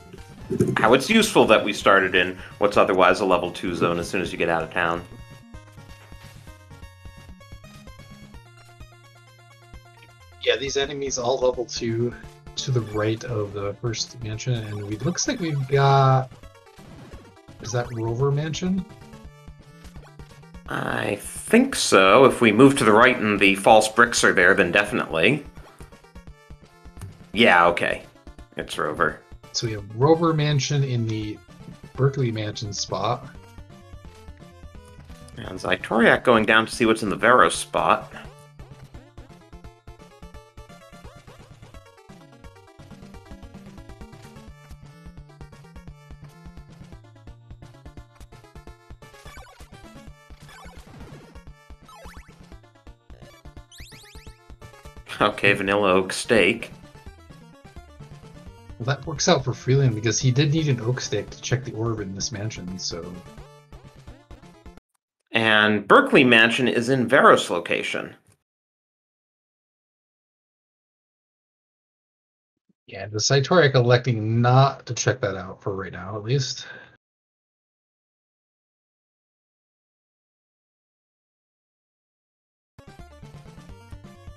S1: how it's useful that we started in what's otherwise a level 2 zone as soon as you get out of town.
S2: Yeah, these enemies all level 2 to the right of the first mansion, and it looks like we've got... Is that Rover Mansion?
S1: I think so. If we move to the right and the false bricks are there, then definitely. Yeah, okay. It's Rover.
S2: So we have Rover Mansion in the Berkeley Mansion spot.
S1: And Xytoriak going down to see what's in the Veros spot. Okay, vanilla oak steak.
S2: Well, that works out for Freeland because he did need an oak steak to check the orb in this mansion, so...
S1: And Berkeley Mansion is in Veros location.
S2: Yeah, the Xytoriak electing not to check that out for right now, at least.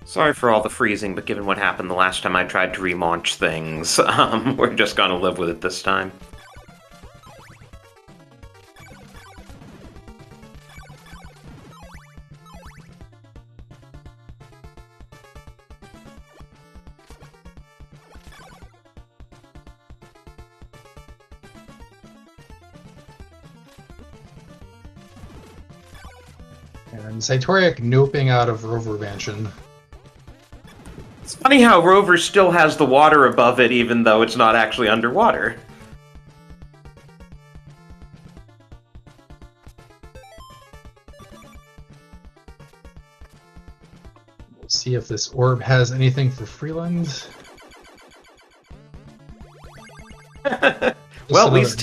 S1: Sorry for all the freezing, but given what happened the last time I tried to relaunch things, we're just gonna live with it this time.
S2: And Xytoriak noping out of Rover Mansion.
S1: It's funny how Rover still has the water above it, even though it's not actually underwater.
S2: We'll see if this orb has anything for Freeland.
S1: Well, at least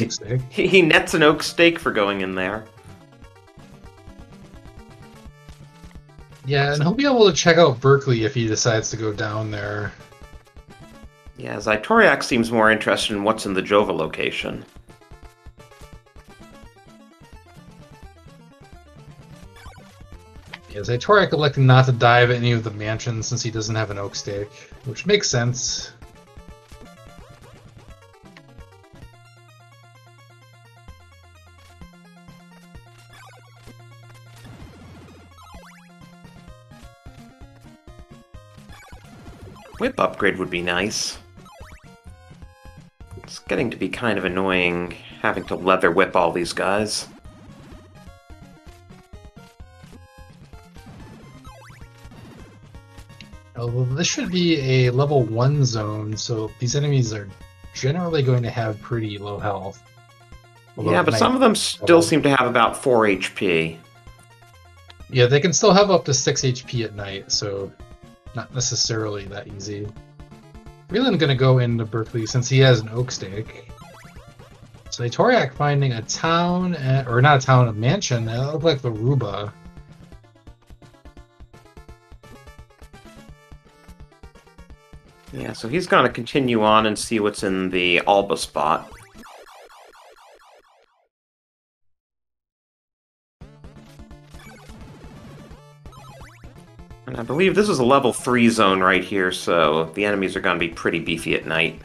S1: he nets an oak steak for going in there.
S2: Yeah, and he'll be able to check out Berkeley if he decides to go down there.
S1: Yeah, Xytoriak seems more interested in what's in the Jova location.
S2: Yeah, Xytoriak electing not to dive any of the mansions since he doesn't have an oak steak, which makes sense.
S1: Whip upgrade would be nice. It's getting to be kind of annoying having to leather whip all these guys.
S2: Although this should be a level 1 zone, so these enemies are generally going to have pretty low health. Although
S1: Yeah, but some of them still seem to have about 4 HP.
S2: Yeah, they can still have up to 6 HP at night, so not necessarily that easy. Freeland's gonna go into Berkeley since he has an oak steak. So Xytoriak finding a town, or not a town, a mansion, that looked like the Ruba.
S1: Yeah, so he's gonna continue on and see what's in the Alba spot. And I believe this is a level 3 zone right here, so the enemies are gonna be pretty beefy at night.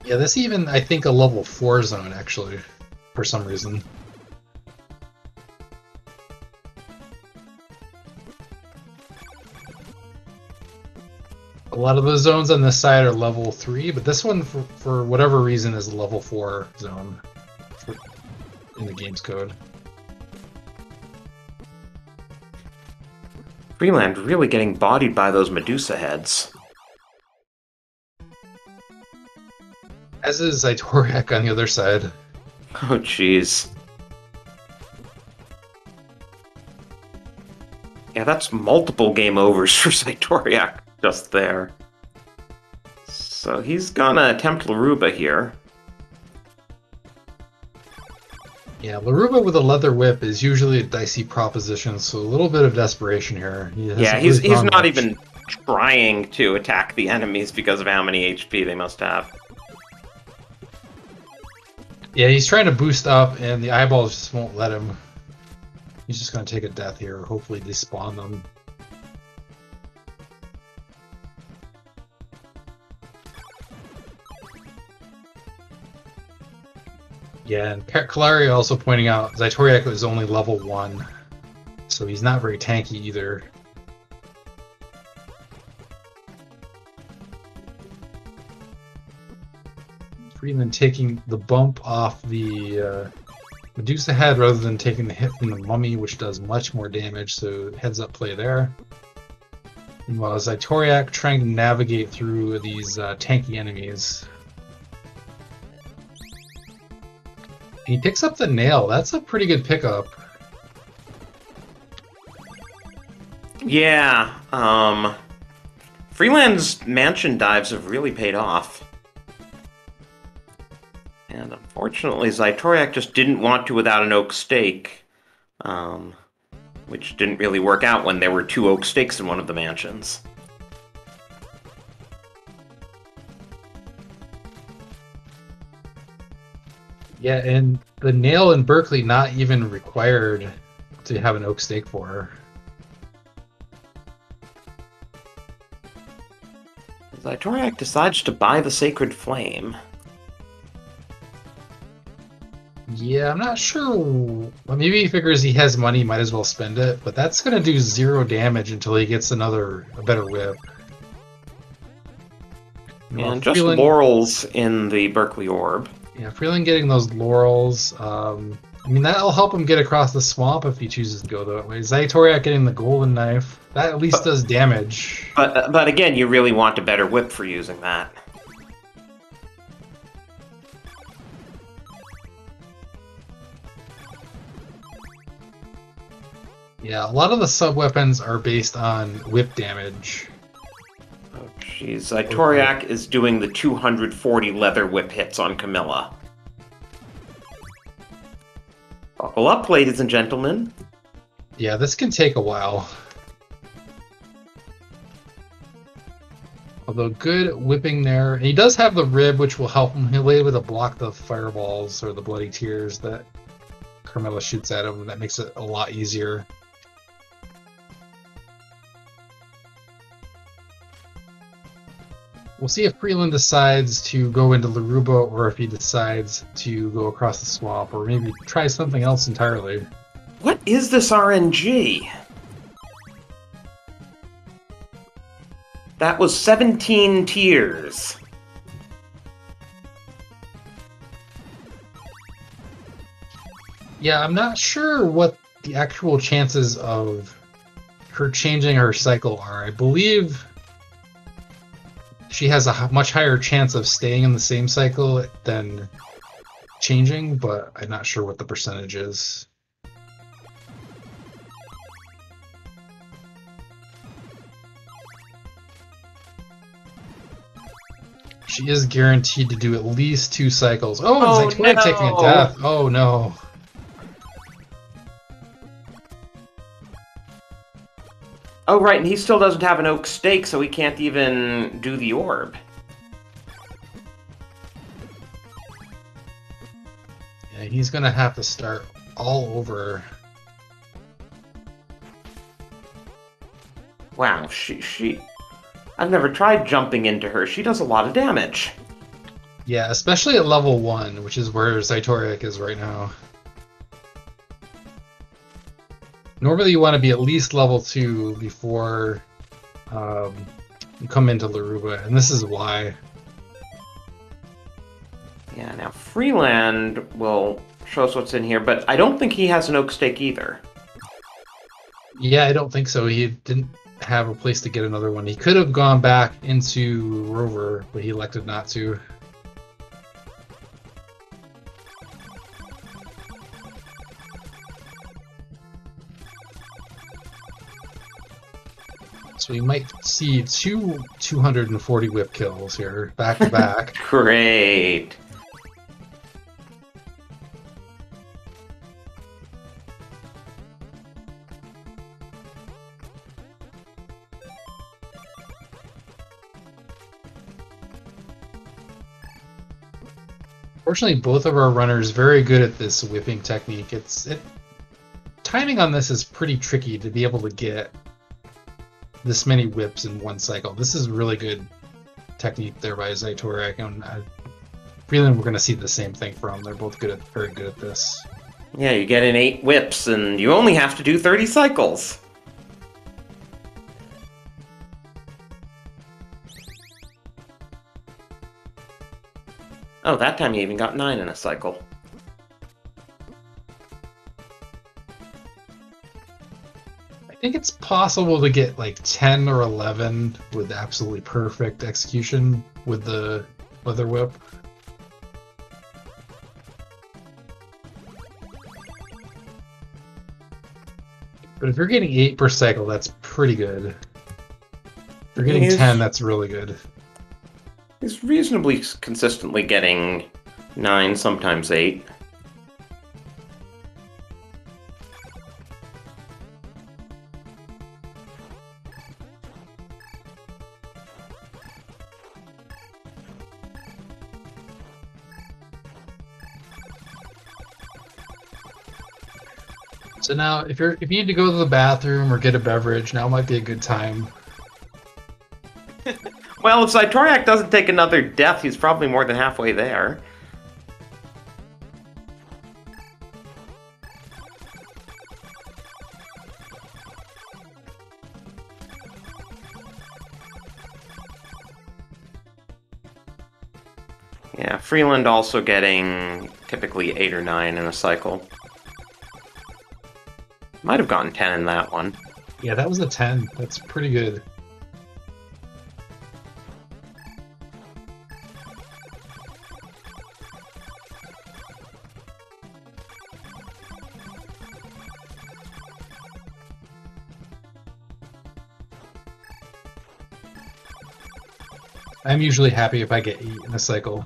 S2: Yeah, this even, I think, a level 4 zone, actually, for some reason. A lot of the zones on this side are level 3, but this one, for whatever reason, is a level 4 zone in the game's code.
S1: Freeland really getting bodied by those Medusa heads.
S2: As is Xytoriak on the other side.
S1: Oh, jeez. Yeah, that's multiple game overs for Xytoriak just there. So he's gonna attempt Laruba here.
S2: Yeah, Laruba with a leather whip is usually a dicey proposition, so a little bit of desperation here.
S1: Yeah, he's not even trying to attack the enemies because of how many HP they must have.
S2: Yeah, he's trying to boost up, and the eyeballs just won't let him. He's just going to take a death here, hopefully despawn them. Yeah, and Kalari also pointing out Xytoriak was only level 1, so he's not very tanky either. Freeland taking the bump off the Medusa head rather than taking the hit from the mummy, which does much more damage, so heads up play there. Meanwhile, Xytoriak trying to navigate through these tanky enemies. He picks up the nail. That's a pretty good pickup.
S1: Yeah, Freeland's mansion dives have really paid off. And unfortunately, Xytoriak just didn't want to without an oak stake, which didn't really work out when there were 2 oak stakes in one of the mansions.
S2: Yeah, and the nail in Berkeley not even required to have an oak stake for her.
S1: Xytoriak decides to buy the Sacred Flame.
S2: Yeah, I'm not sure. Well, maybe he figures he has money, might as well spend it, but that's going to do 0 damage until he gets a better whip.
S1: And just laurels in the Berkeley Orb.
S2: Yeah, Freeland getting those laurels. I mean, that'll help him get across the swamp if he chooses to go that way. Xytoriak getting the golden knife. That at least does damage.
S1: But again, you really want a better whip for using that.
S2: Yeah, a lot of the sub-weapons are based on whip damage.
S1: Oh, jeez. Xytoriak is doing the 240 leather whip hits on Camilla. Buckle up, ladies and gentlemen.
S2: Yeah, this can take a while. Although good whipping there. And he does have the rib, which will help him. He'll be able to block the fireballs or the bloody tears that Carmilla shoots at him. That makes it a lot easier. We'll see if Freeland decides to go into Laruba or if he decides to go across the swamp or maybe try something else entirely.
S1: What is this RNG? That was 17 tears.
S2: Yeah, I'm not sure what the actual chances of her changing her cycle are. I believe she has a much higher chance of staying in the same cycle than changing, but I'm not sure what the percentage is. She is guaranteed to do at least 2 cycles. Oh, and Xytoriak taking a death. Oh no.
S1: Oh, right, and he still doesn't have an oak stake, so he can't even do the orb.
S2: Yeah, he's gonna have to start all over.
S1: Wow, I've never tried jumping into her. She does a lot of damage.
S2: Yeah, especially at level 1, which is where Xytoriak is right now. Normally you want to be at least level 2 before you come into Laruba, and this is why.
S1: Yeah, now Freeland will show us what's in here, but I don't think he has an oak stake either.
S2: Yeah, I don't think so. He didn't have a place to get another one. He could have gone back into Rover, but he elected not to. So we might see 240 whip kills here, back to back.
S1: Great.
S2: Fortunately, both of our runners very good at this whipping technique. Timing on this is pretty tricky to be able to get this many whips in one cycle. This is really good technique there by Xytoriak, and Freeland we're going to see the same thing from. They're both very good at this.
S1: Yeah, you get in 8 whips, and you only have to do 30 cycles. Oh, that time you even got 9 in a cycle.
S2: I think it's possible to get like 10 or 11 with absolutely perfect execution with the leather whip. But if you're getting 8 per cycle, that's pretty good. If you're getting 10, that's really good.
S1: He's reasonably consistently getting 9, sometimes 8.
S2: So now, if you need to go to the bathroom or get a beverage, now might be a good time.
S1: Well, if Xytoriak doesn't take another death, he's probably more than halfway there. Yeah, Freeland also getting typically 8 or 9 in a cycle. Might have gotten 10 in that one.
S2: Yeah, that was a 10. That's pretty good. I'm usually happy if I get 8 in a cycle.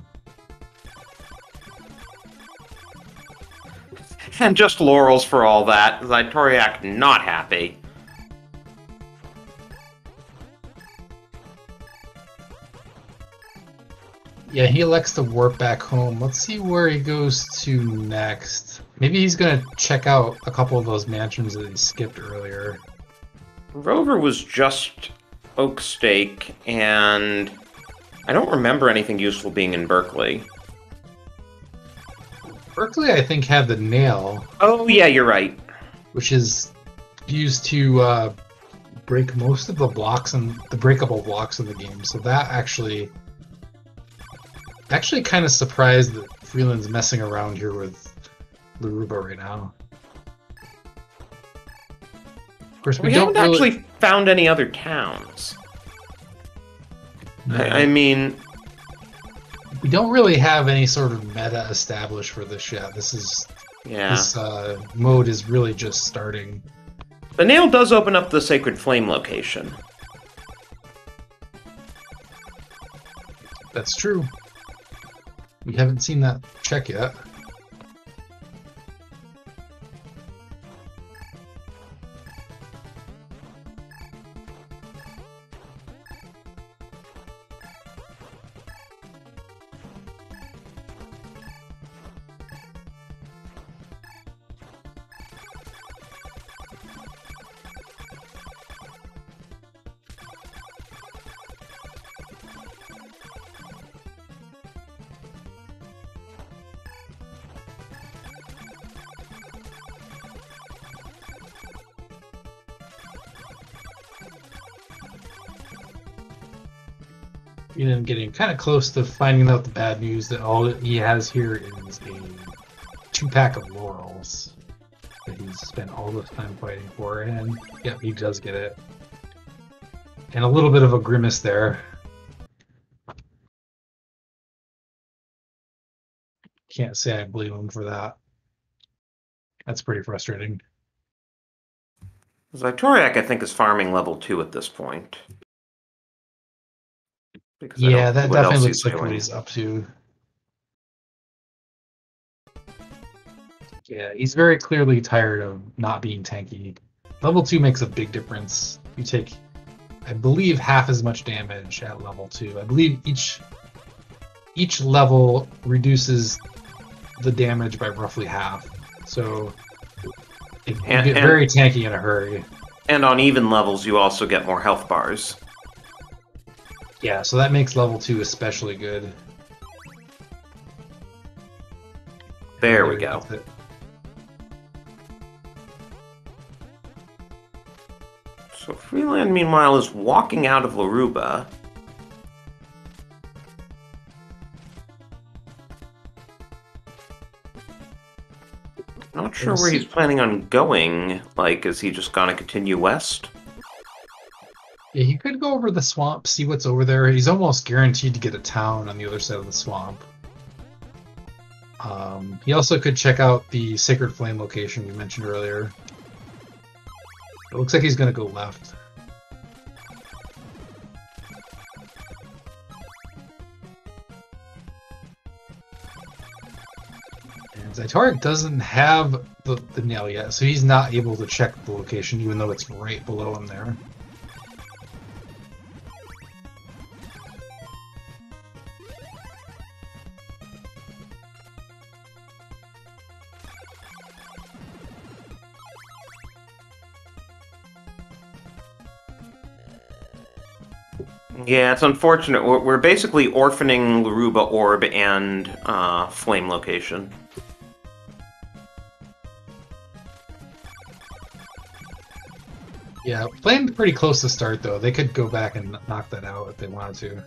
S1: And just laurels for all that. Xytoriak not happy.
S2: Yeah, he elects to warp back home. Let's see where he goes to next. Maybe he's gonna check out a couple of those mansions that he skipped earlier.
S1: Rover was just Oak Stake, and I don't remember anything useful being in Berkeley.
S2: Berkeley, I think, had the nail.
S1: Oh, yeah, you're right.
S2: Which is used to break most of the blocks and the breakable blocks in the game. So that actually kind of surprised that Freeland's messing around here with Laruba right now. Of course,
S1: we haven't actually found any other towns.
S2: No.
S1: I mean,
S2: we don't really have any sort of meta established for this yet. This mode is really just starting.
S1: The nail does open up the Sacred Flame location.
S2: That's true. We haven't seen that check yet. And I'm getting kind of close to finding out the bad news that all he has here is a 2-pack of laurels that he's spent all this time fighting for, and yeah, he does get it. And a little bit of a grimace there. Can't say I blame him for that. That's pretty frustrating.
S1: Xytoriak, I think, is farming level 2 at this point. Because
S2: yeah, that definitely looks like what he's up to. Yeah, he's very clearly tired of not being tanky. Level 2 makes a big difference. You take, I believe, half as much damage at level 2. I believe each each level reduces the damage by roughly half. So it can get very tanky in a hurry.
S1: And on even levels, you also get more health bars.
S2: Yeah, so that makes level 2 especially good.
S1: There we go. So Freeland, meanwhile, is walking out of Laruba. Not sure where he's planning on going. Like, is he just gonna continue west?
S2: Yeah, he could go over the swamp, see what's over there. He's almost guaranteed to get a town on the other side of the swamp. He also could check out the Sacred Flame location we mentioned earlier. It looks like he's going to go left. And Xytoriak doesn't have the nail yet, so he's not able to check the location, even though it's right below him there.
S1: Yeah, it's unfortunate. We're basically orphaning Laruba Orb and Flame location.
S2: Yeah, Flame's pretty close to start, though. They could go back and knock that out if they wanted to.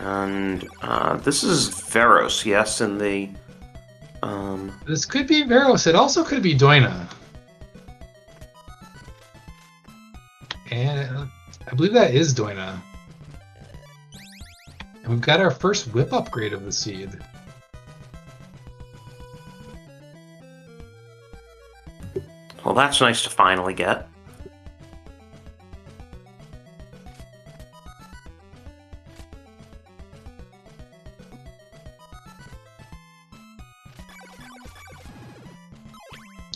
S1: And this is Veros, yes, in the...
S2: This could be Veros. It also could be Doina. And I believe that is Doina. And we've got our first whip upgrade of the seed.
S1: Well, that's nice to finally get.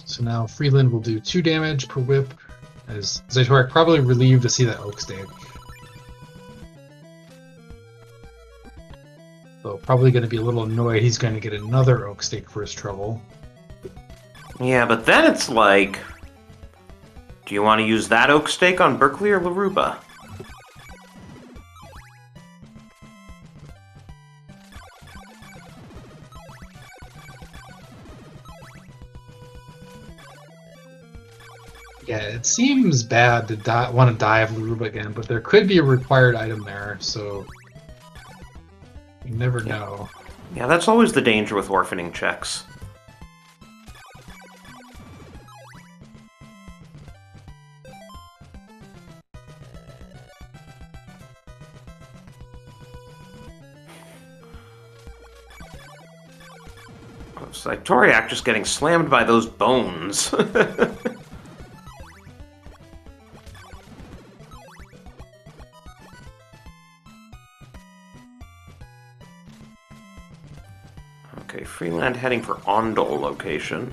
S2: So now Freeland will do 2 damage per whip, as Xytoriak probably relieved to see that oak stake. Though probably going to be a little annoyed he's going to get another oak stake for his trouble.
S1: Yeah, but then it's like... Do you want to use that oak stake on Berkeley or Laruba?
S2: Yeah, it seems bad to want to die of Laruba again, but there could be a required item there, so you never know.
S1: Yeah, that's always the danger with orphaning checks. Xytoriak just getting slammed by those bones. Okay, Freeland heading for Ondol location.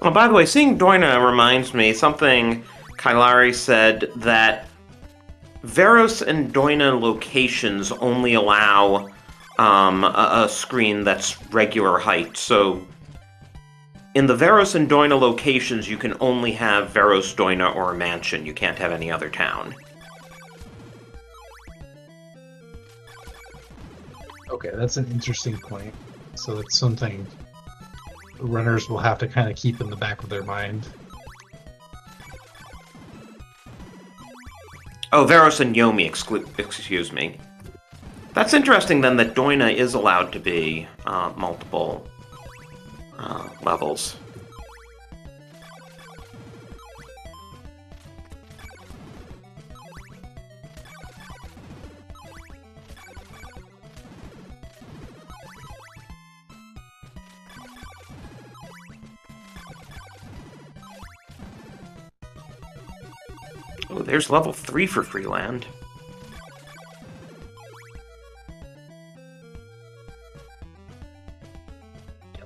S1: Oh, by the way, seeing Doina reminds me something Kailari said, that Veros and Doina locations only allow a screen that's regular height. So in the Veros and Doina locations, you can only have Veros, Doina, or a mansion. You can't have any other town.
S2: Okay, that's an interesting point. So that's something runners will have to kind of keep in the back of their mind.
S1: Oh, Veros and Yomi, excuse me. That's interesting, then, that Doina is allowed to be multiple levels. Oh, there's level 3 for Freeland.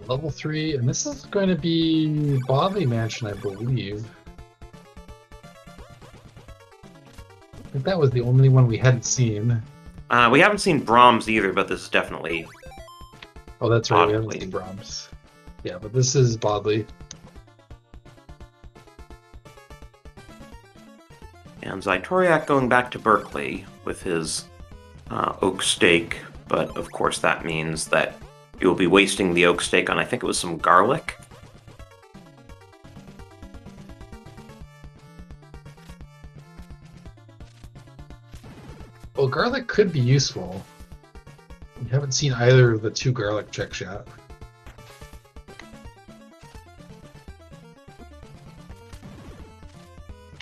S2: Level 3, and this is going to be Bodley Mansion, I believe. I think that was the only one we hadn't seen.
S1: We haven't seen Brahms either, but this is definitely...
S2: Oh, that's right, we
S1: Bodley.
S2: haven't seen Brahms. Yeah, but this is Bodley.
S1: And Xytoriak going back to Berkeley with his oak steak, but of course that means that you'll be wasting the oak steak on, I think it was some garlic.
S2: Well, garlic could be useful. We haven't seen either of the two garlic checks yet.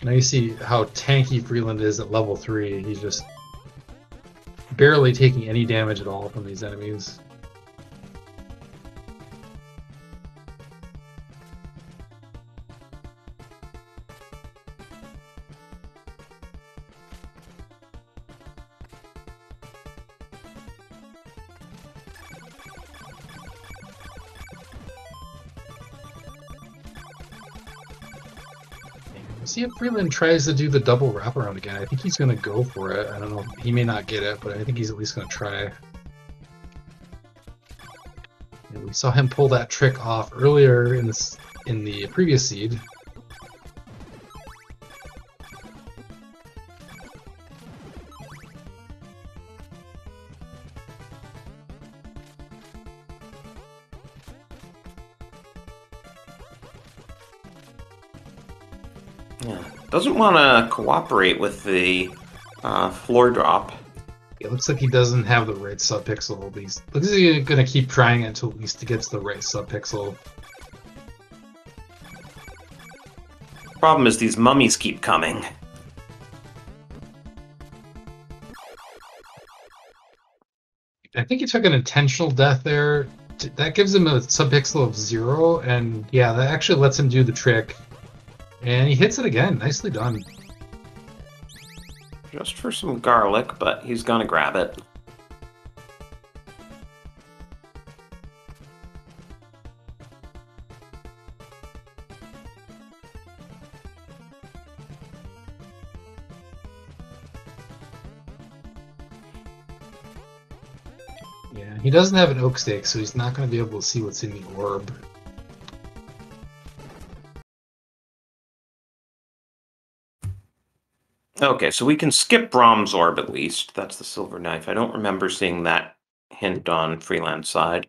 S2: Now you see how tanky Freeland is at level 3. He's just barely taking any damage at all from these enemies. See if Freeland tries to do the double wraparound again. I think he's going to go for it. I don't know. He may not get it, but I think he's at least going to try. And we saw him pull that trick off earlier in the previous seed.
S1: Yeah. Doesn't want to cooperate with the floor drop.
S2: It looks like he doesn't have the right subpixel. Looks like he's going to keep trying it until at least he gets the right subpixel.
S1: Problem is these mummies keep coming.
S2: I think he took an intentional death there. That gives him a subpixel of 0, and yeah, that actually lets him do the trick. And he hits it again. Nicely done.
S1: Just for some garlic, but he's gonna grab it.
S2: Yeah, he doesn't have an oak stake, so he's not going to be able to see what's in the orb.
S1: Okay, so we can skip Brahms' orb at least. That's the silver knife. I don't remember seeing that hint on Freeland's side.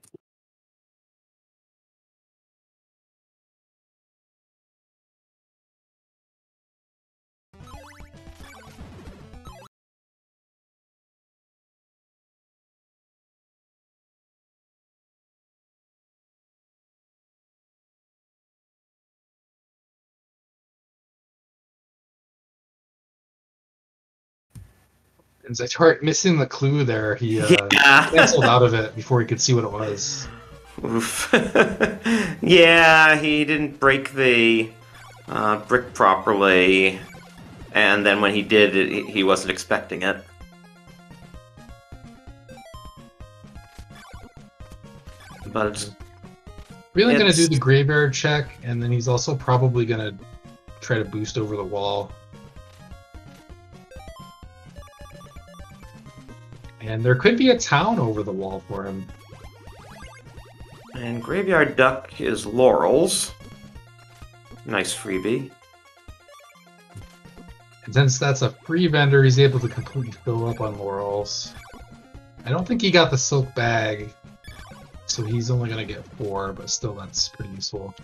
S2: And Xytoriak missing the clue there. He
S1: Yeah.
S2: canceled out of it before he could see what it was.
S1: Oof. Yeah, he didn't break the brick properly, and then when he did, he wasn't expecting it. But
S2: Really going to do
S1: It's-
S2: the graveyard check, and then he's also probably going to try to boost over the wall. And there could be a town over the wall for him.
S1: and Graveyard Duck is Laurels. Nice freebie.
S2: And since that's a free vendor, he's able to completely fill up on Laurels. I don't think he got the silk bag, so he's only going to get 4, but still that's pretty useful.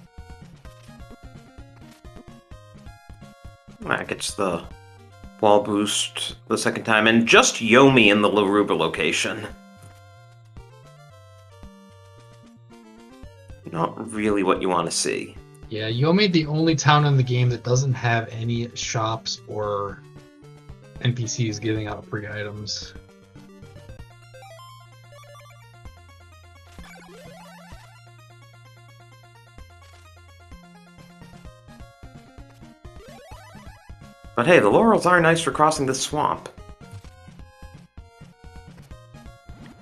S1: That gets the wall boost the second time, and just Yomi in the Laruba location. Not really what you want to see.
S2: Yeah, Yomi, the only town in the game that doesn't have any shops or NPCs giving out free items.
S1: But hey, the Laurels are nice for crossing this swamp.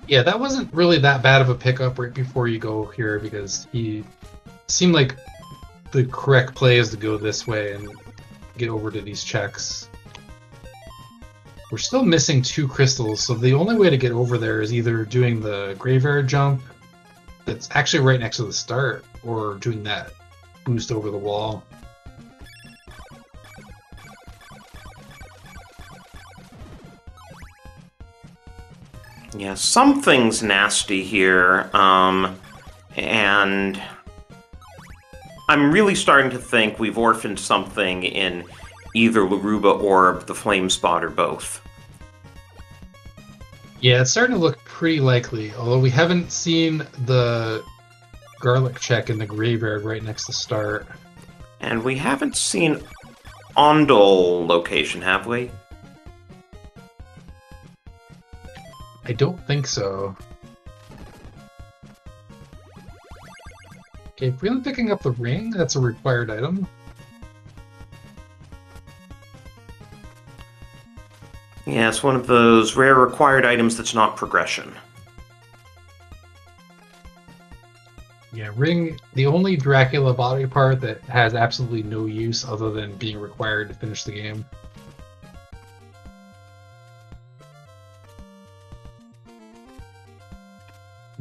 S2: Yeah, that wasn't really that bad of a pickup right before you go here, because he seemed like the correct play is to go this way and get over to these checks. We're still missing 2 crystals, so the only way to get over there is either doing the graveyard jump that's actually right next to the start, or doing that boost over the wall.
S1: Yeah, something's nasty here, and I'm really starting to think we've orphaned something in either Laruba, Orb, the Flame Spot, or both.
S2: Yeah, it's starting to look pretty likely, although we haven't seen the garlic check in the graveyard right next to start.
S1: And we haven't seen Ondol location, have we?
S2: I don't think so. Okay, really picking up the ring, that's a required item.
S1: Yeah, it's one of those rare required items that's not progression.
S2: Yeah, ring, the only Dracula body part that has absolutely no use other than being required to finish the game.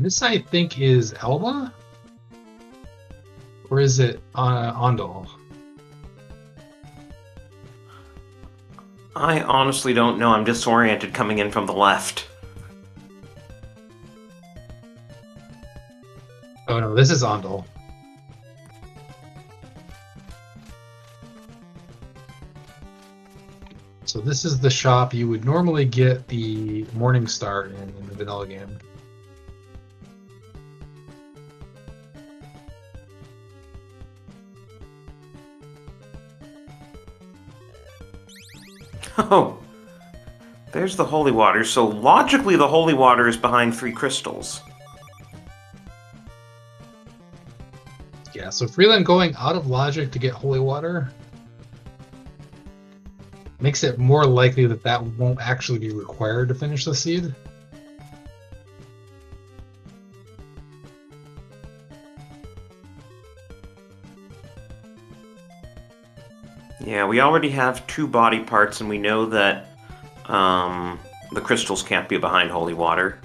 S2: This, I think, is Alba? Or is it Ondol?
S1: I honestly don't know. I'm disoriented coming in from the left.
S2: Oh no, this is Ondol. So this is the shop you would normally get the Morning Star in the vanilla game.
S1: Oh, there's the holy water. So logically, the holy water is behind 3 crystals.
S2: Yeah, so Freeland going out of logic to get holy water makes it more likely that that won't actually be required to finish the seed.
S1: Yeah, we already have 2 body parts, and we know that the crystals can't be behind holy water.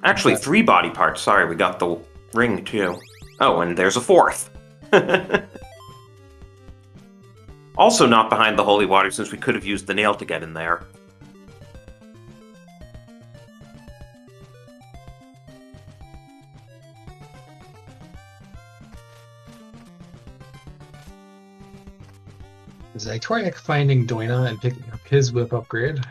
S1: Actually, 3 body parts. Sorry, we got the ring, too. Oh, and there's a 4th. Also not behind the holy water, since we could have used the nail to get in there.
S2: Xytoriak finding Doina and picking up his whip upgrade.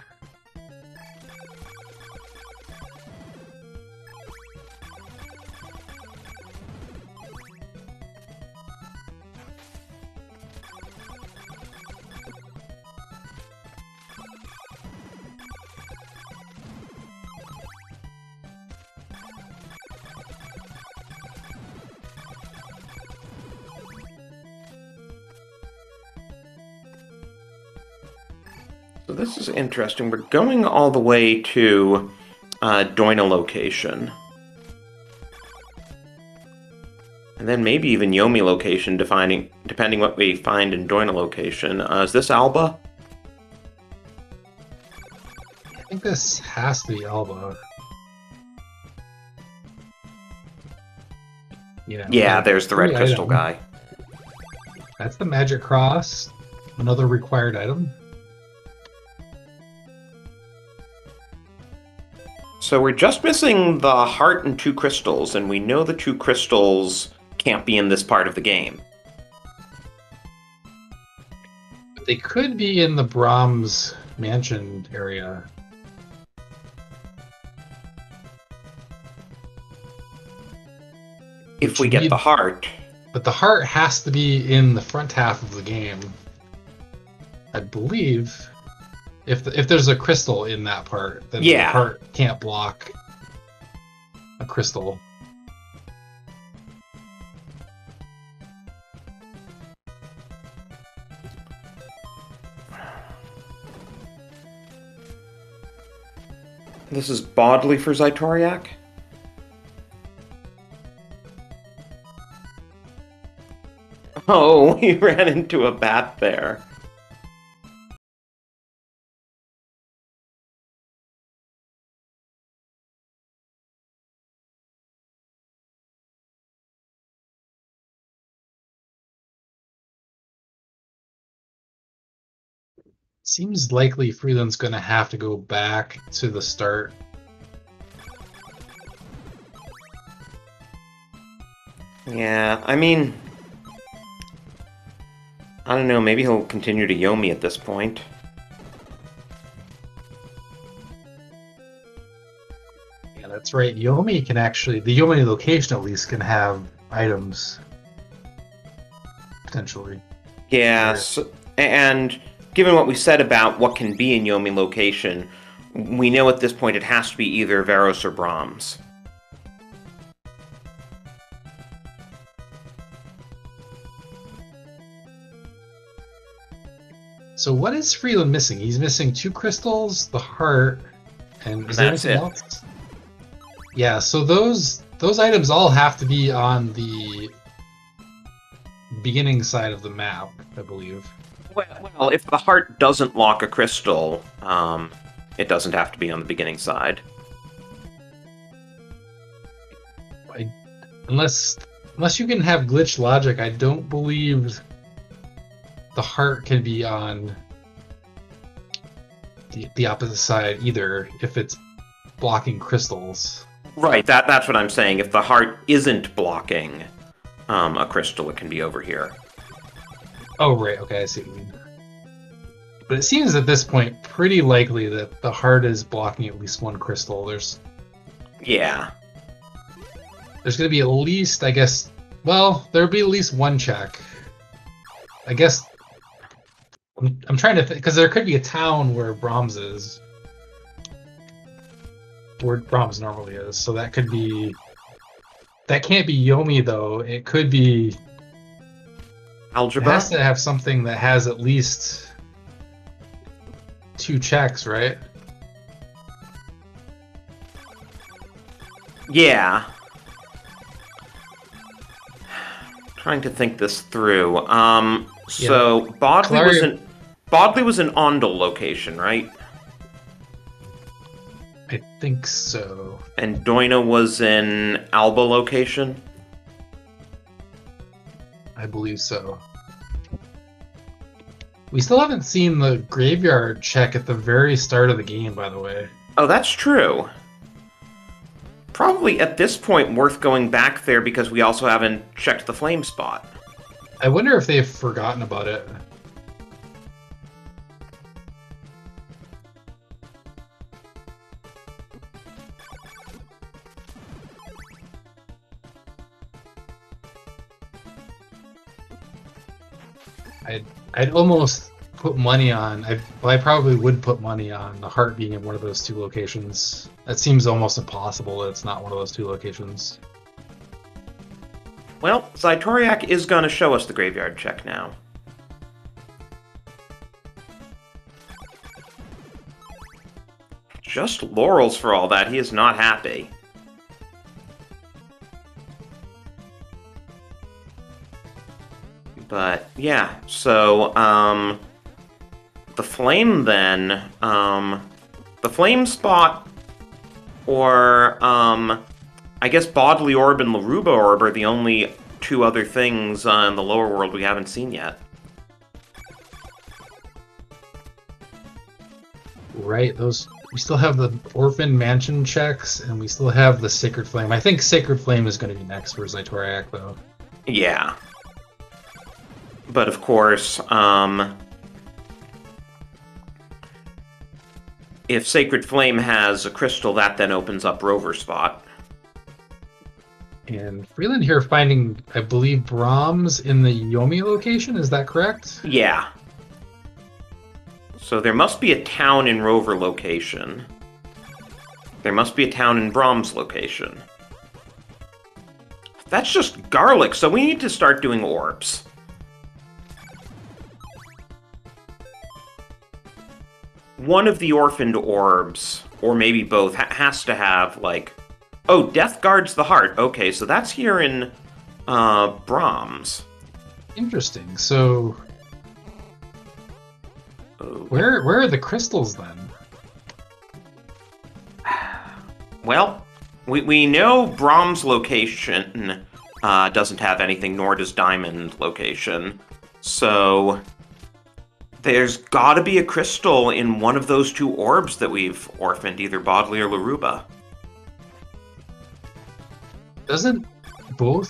S1: So this is interesting. We're going all the way to Doina location. And then maybe even Yomi location, depending what we find in Doina location. Is this Alba?
S2: I think this has to be Alba.
S1: Yeah, there's the red crystal guy.
S2: That's the magic cross, another required item.
S1: So we're just missing the heart and 2 crystals, and we know the 2 crystals can't be in this part of the game.
S2: But they could be in the Brahms mansion area.
S1: If we get the heart.
S2: But the heart has to be in the front half of the game, I believe. If there's a crystal in that part, then the heart can't block a crystal.
S1: This is Bodley for Xytoriak? Oh, he ran into a bat there.
S2: Seems likely Freeland's going to have to go back to the start.
S1: Yeah, I mean... I don't know, maybe he'll continue to Yomi at this point.
S2: Yeah, that's right. Yomi can actually... The Yomi location, at least, can have items. Potentially.
S1: Yeah,
S2: Right.
S1: so, and given what we said about what can be in Yomi location, we know at this point it has to be either Varos or Brahms.
S2: So what is Freeland missing? He's missing 2 crystals, the heart, and is there
S1: That's
S2: anything
S1: it.
S2: else? Yeah, so those items all have to be on the beginning side of the map, I believe.
S1: Well, if the heart doesn't lock a crystal, it doesn't have to be on the beginning side.
S2: Unless you can have glitch logic, I don't believe the heart can be on the opposite side either if it's blocking crystals.
S1: Right, that's what I'm saying. If the heart isn't blocking a crystal, it can be over here.
S2: Oh, right, okay, I see what you mean. But it seems at this point pretty likely that the heart is blocking at least 1 crystal. There's
S1: Yeah.
S2: going to be at least, I guess, well, there'll be at least 1 check. I guess, I'm trying to think, because there could be a town where Brahms is. Where Brahms normally is, so that could be... That can't be Yomi, though. It could be... It
S1: Algebra?
S2: has to have something that has at least 2 checks, right?
S1: Yeah. Trying to think this through. So Bodley was in Ondel location, right?
S2: I think so.
S1: And Doina was in Alba location?
S2: I believe so. We still haven't seen the graveyard check at the very start of the game, by the way.
S1: Oh, that's true. Probably at this point worth going back there because we also haven't checked the flame spot.
S2: I wonder if they've forgotten about it. I'd almost put money on... I probably would put money on the heart being in one of those 2 locations. That seems almost impossible that it's not one of those 2 locations.
S1: Well, Xytoriak is going to show us the graveyard check now. Just laurels for all that. He is not happy. But, yeah, so, the flame then, the flame spot, or, I guess Bodley Orb and Laruba Orb are the only 2 other things in the lower world we haven't seen yet.
S2: Right, those... We still have the Orphan Mansion checks, and we still have the Sacred Flame. I think Sacred Flame is going to be next for Xytoriak, though.
S1: Yeah. But of course, if Sacred Flame has a crystal, that then opens up Rover Spot.
S2: And Freeland here finding, I believe, Brahms in the Yomi location, is that correct?
S1: Yeah. So there must be a town in Rover location. There must be a town in Brahms location. That's just garlic, so we need to start doing orbs. One of the orphaned orbs or maybe both, has to have, like... Oh, Death guards the heart. Okay, so that's here in Brahms.
S2: Interesting. So, where are the crystals then?
S1: Well, we know Brahms' location doesn't have anything, nor does Diamond location. So there's gotta be a crystal in one of those two orbs that we've orphaned, either Bodley or Laruba.
S2: Doesn't both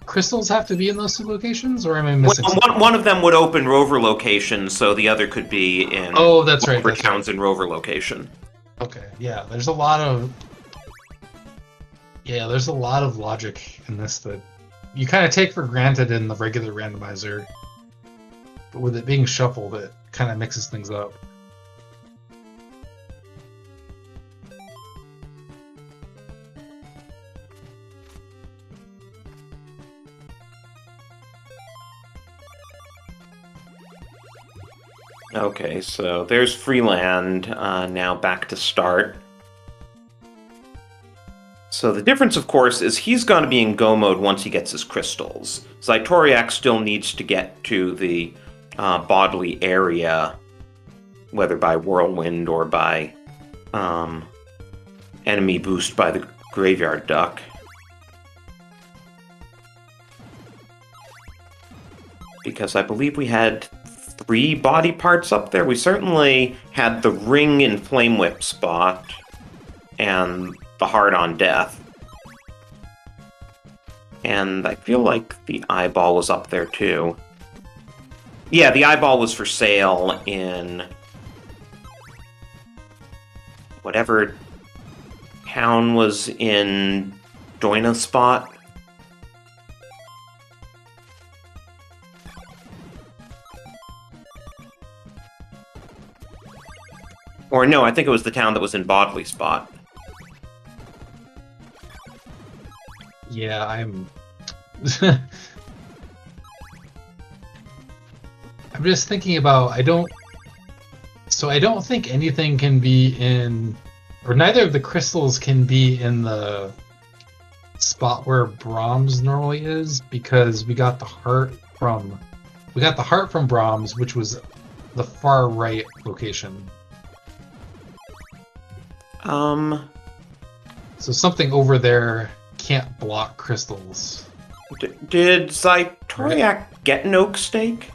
S2: crystals have to be in those two locations, or am I missing something?
S1: One of them would open Rover location, so the other could be in
S2: that's right.
S1: Rover Townsend Rover location.
S2: Okay, yeah, there's a lot of logic in this that you kind of take for granted in the regular randomizer, but with it being shuffled, it kind of mixes things up.
S1: Okay, so there's Freeland, now back to start. So the difference, of course, is he's going to be in go mode once he gets his crystals. Xytoriak still needs to get to the Bodley area, whether by Whirlwind or by enemy boost by the Graveyard Duck. Because I believe we had 3 body parts up there. We certainly had the ring and flame whip spot, and the heart on death. And I feel like the eyeball was up there too. Yeah, the eyeball was for sale in whatever town was in Doina's spot. Or no, I think it was the town that was in Bodley spot.
S2: Yeah, I'm just thinking about, I don't think anything can be in, or neither of the crystals can be in the spot where Brahms normally is, because we got the heart from Brahms, which was the far right location. So something over there can't block crystals.
S1: Did Xytoriak get an oak stake?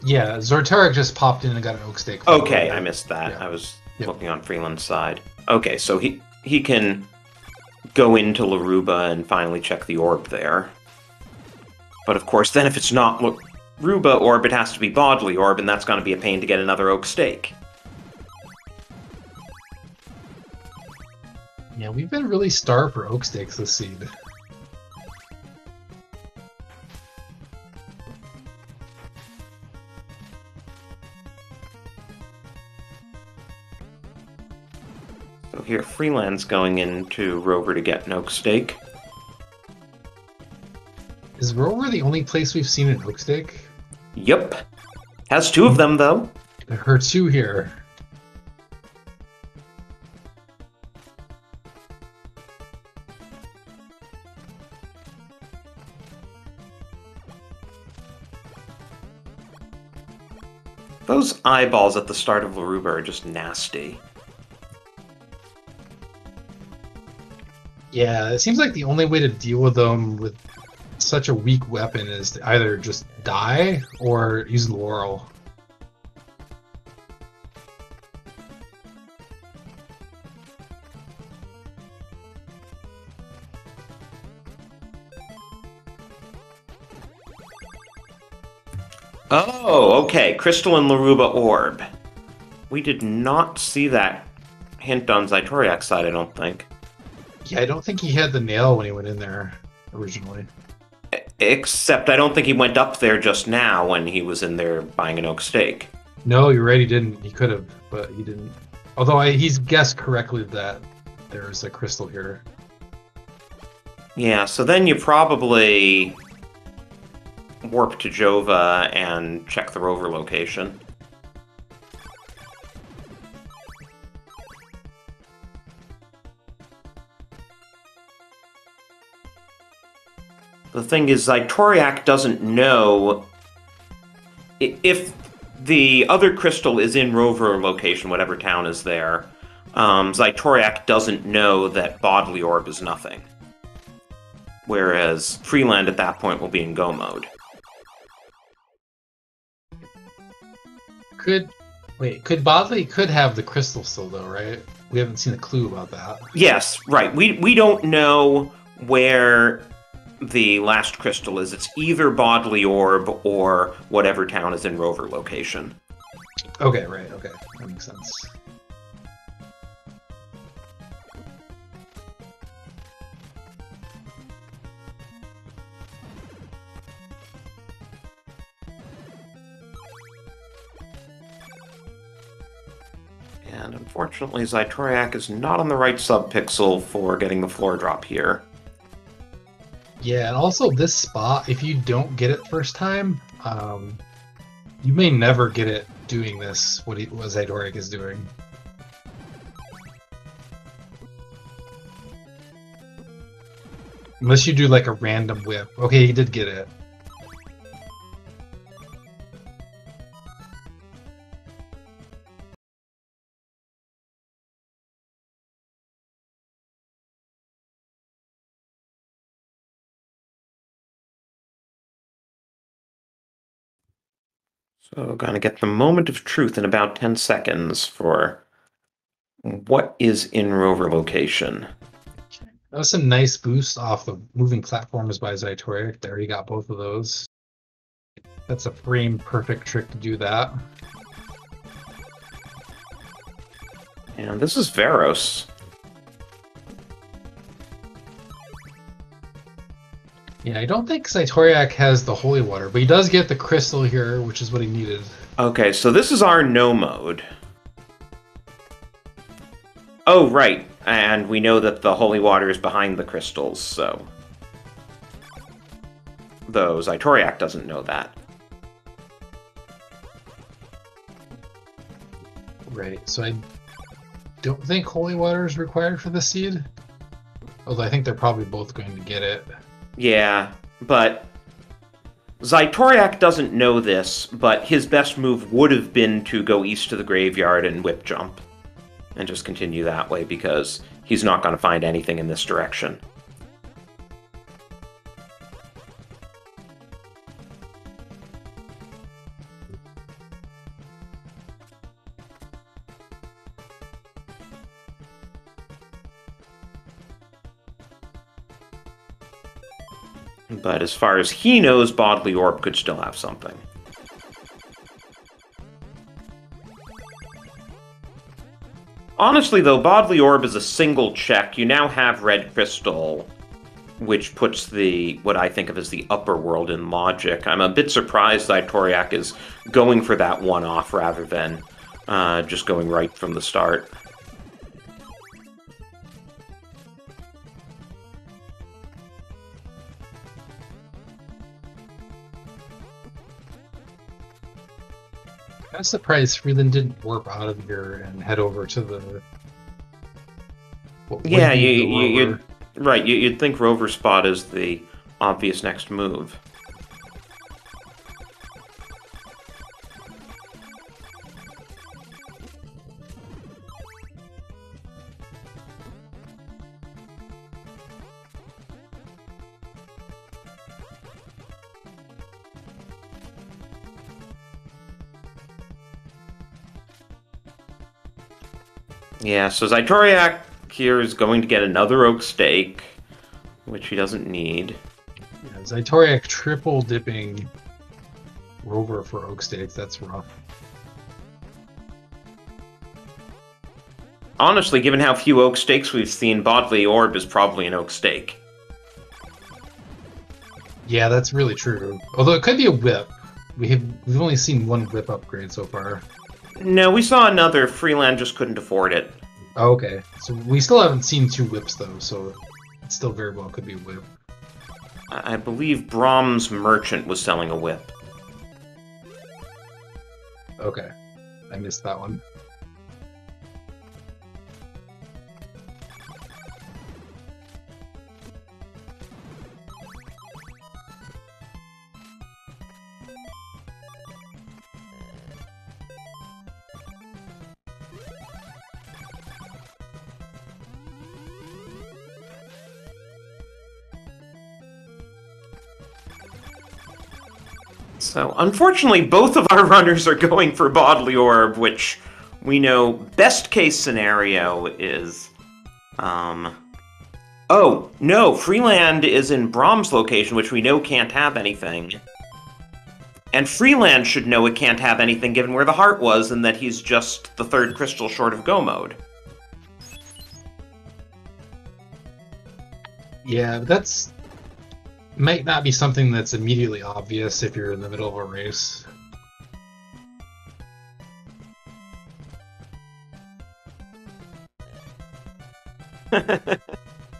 S2: Yeah, Xytoriak just popped in and got an oak stake.
S1: Okay, I missed that.
S2: Yeah.
S1: I was looking on Freeland's side. Okay, so he can go into Laruba and finally check the orb there. But of course, then if it's not Laruba orb, it has to be Bodley orb, and that's going to be a pain to get another oak stake.
S2: Yeah, we've been really starved for oak stakes this seed.
S1: So here, Freeland's going into Rover to get an oak stake.
S2: Is Rover the only place we've seen an oak stake?
S1: Yep. Has 2 of them, though.
S2: It hurts you here.
S1: Those eyeballs at the start of Laruba are just nasty.
S2: Yeah, it seems like the only way to deal with them with such a weak weapon is to either just die or use Laurel.
S1: Oh, okay. Crystal and Laruba orb. We did not see that hint on Xytoriak's side, I don't think.
S2: Yeah, I don't think he had the nail when he went in there originally.
S1: Except I don't think he went up there just now when he was in there buying an oak stake.
S2: No, you're right, he didn't. He could have, but he didn't. Although he's guessed correctly that there's a crystal here.
S1: Yeah, so then you probably warp to Jova and check the rover location. The thing is, Xytoriak doesn't know if the other crystal is in Rover location, whatever town is there. Xytoriak doesn't know that Bodily Orb is nothing. Whereas Freeland at that point will be in go mode.
S2: Could Bodily could have the crystal still though, right? We haven't seen a clue about that.
S1: Yes, right. We don't know where the last crystal is. It's either Bodily Orb or whatever town is in Rover location.
S2: Okay, right, okay. That makes sense.
S1: And unfortunately, Xytoriak is not on the right subpixel for getting the floor drop here.
S2: Yeah, and also this spot, if you don't get it first time, you may never get it doing this, what Xytoriak is doing. Unless you do like a random whip. Okay, he did get it.
S1: So, gonna get the moment of truth in about 10 seconds for what is in Rover location.
S2: That was a nice boost off the moving platforms by Xytoriak. There, he got both of those. That's a frame perfect trick to do that.
S1: And this is Varos.
S2: Yeah, I don't think Xytoriak has the holy water, but he does get the crystal here, which is what he needed.
S1: Okay, so this is our no mode. Oh, right. And we know that the holy water is behind the crystals, so... Though Xytoriak doesn't know that.
S2: Right, so I don't think holy water is required for the seed. Although I think they're probably both going to get it.
S1: Yeah, but Xytoriak doesn't know this, but his best move would have been to go east to the graveyard and whip jump. And just continue that way, because he's not going to find anything in this direction. But as far as he knows, Bodily Orb could still have something. Honestly, though, Bodily Orb is a single check. You now have Red Crystal, which puts what I think of as the upper world in logic. I'm a bit surprised Xytoriak is going for that one-off rather than just going right from the start.
S2: I'm surprised Freeland didn't warp out of here and head over to the...
S1: Yeah, you'd think Rover Spot is the obvious next move. Yeah, so Xytoriak here is going to get another Oak Stake, which he doesn't need.
S2: Yeah, Xytoriak triple dipping Rover for Oak Stakes, that's rough.
S1: Honestly, given how few Oak Stakes we've seen, Bodily Orb is probably an Oak Stake.
S2: Yeah, that's really true. Although it could be a whip. We've only seen one whip upgrade so far.
S1: No, we saw another. Freeland just couldn't afford it.
S2: Oh, okay. So we still haven't seen two whips, though, so it still very well could be a whip.
S1: I believe Brahms Merchant was selling a whip.
S2: Okay. I missed that one.
S1: So, unfortunately, both of our runners are going for Bodily Orb, which we know best case scenario is... Oh, no, Freeland is in Brahm's location, which we know can't have anything. And Freeland should know it can't have anything given where the heart was, and that he's just the third crystal short of Go mode.
S2: Yeah, but that's... might not be something that's immediately obvious if you're in the middle of a race.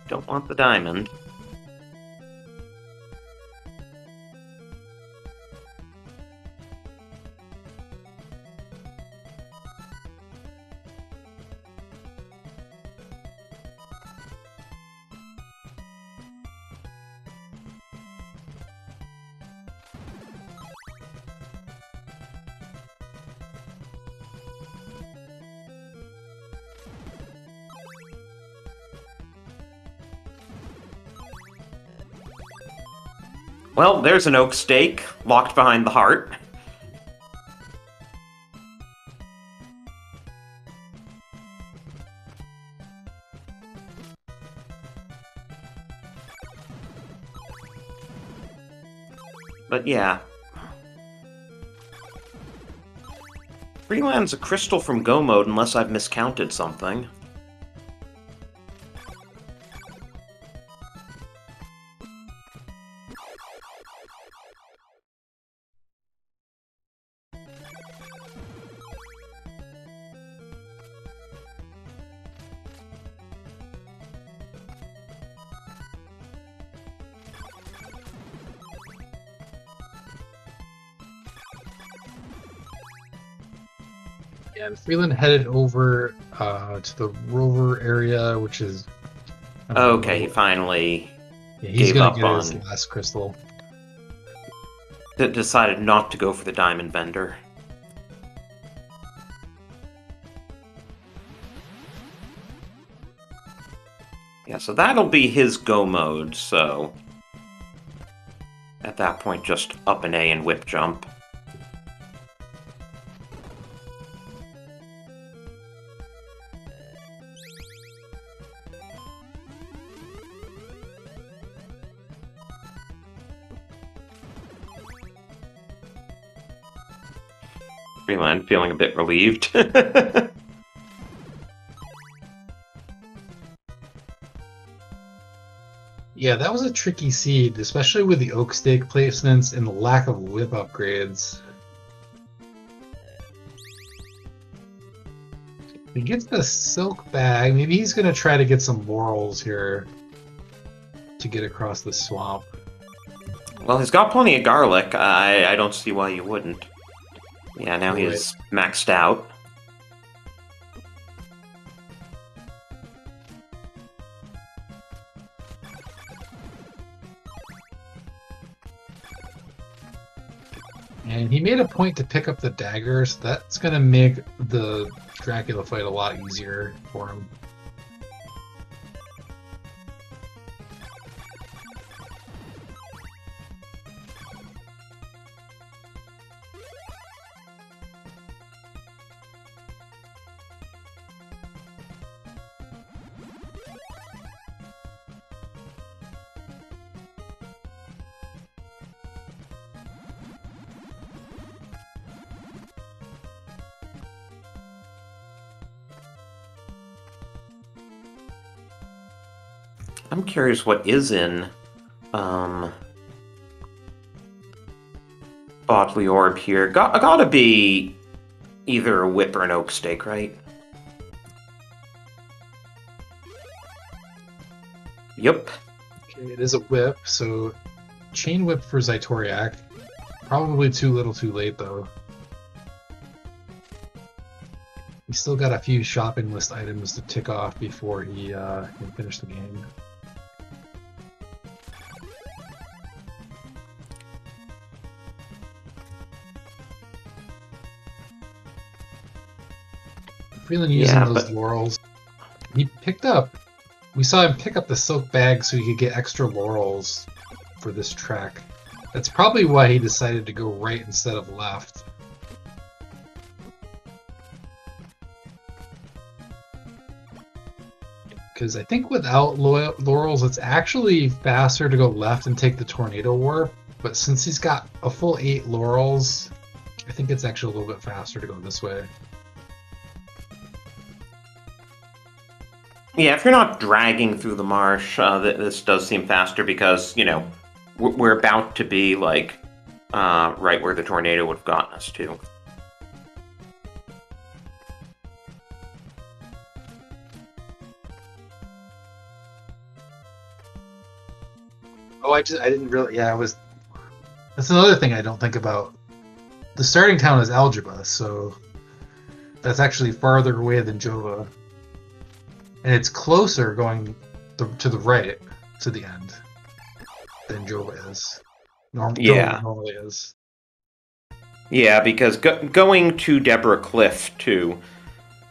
S1: Don't want the diamond. Well, there's an oak stake, locked behind the heart. But yeah. Freeland's a crystal from Go mode unless I've miscounted something.
S2: Yeah, and Freeland headed over to the rover area, which is...
S1: Okay, he finally
S2: yeah, he's
S1: gave
S2: gonna
S1: up
S2: get
S1: on...
S2: his last crystal.
S1: Decided not to go for the diamond vendor. Yeah, so that'll be his Go mode, so... At that point, just up an A and whip jump. Freeland feeling a bit relieved.
S2: Yeah, that was a tricky seed, especially with the oak stake placements and the lack of whip upgrades. He gets the silk bag. Maybe he's going to try to get some laurels here to get across the swamp.
S1: Well, he's got plenty of garlic. I don't see why you wouldn't. Yeah, now
S2: Right.
S1: he's maxed out.
S2: And he made a point to pick up the dagger, so that's going to make the Dracula fight a lot easier for him.
S1: I'm curious what is in Bodily Orb here. Gotta be either a whip or an oak stake, right? Yep.
S2: Okay, it is a whip, so chain whip for Xytoriak. Probably too little too late, though. He's still got a few shopping list items to tick off before he can finish the game. Freeland using those laurels. He picked up... We saw him pick up the silk bag so he could get extra laurels for this track. That's probably why he decided to go right instead of left. Because I think without laurels, it's actually faster to go left and take the tornado warp. But since he's got a full 8 laurels, I think it's actually a little bit faster to go this way.
S1: Yeah, if you're not dragging through the marsh, this does seem faster because, you know, we're about to be, like, right where the tornado would have gotten us to.
S2: Oh, I didn't really, yeah, that's another thing I don't think about. The starting town is Algebra, so that's actually farther away than Jova. And it's closer going to the right to the end than Jova is.
S1: Yeah.
S2: Jova normally is.
S1: Yeah, because going to Deborah Cliff to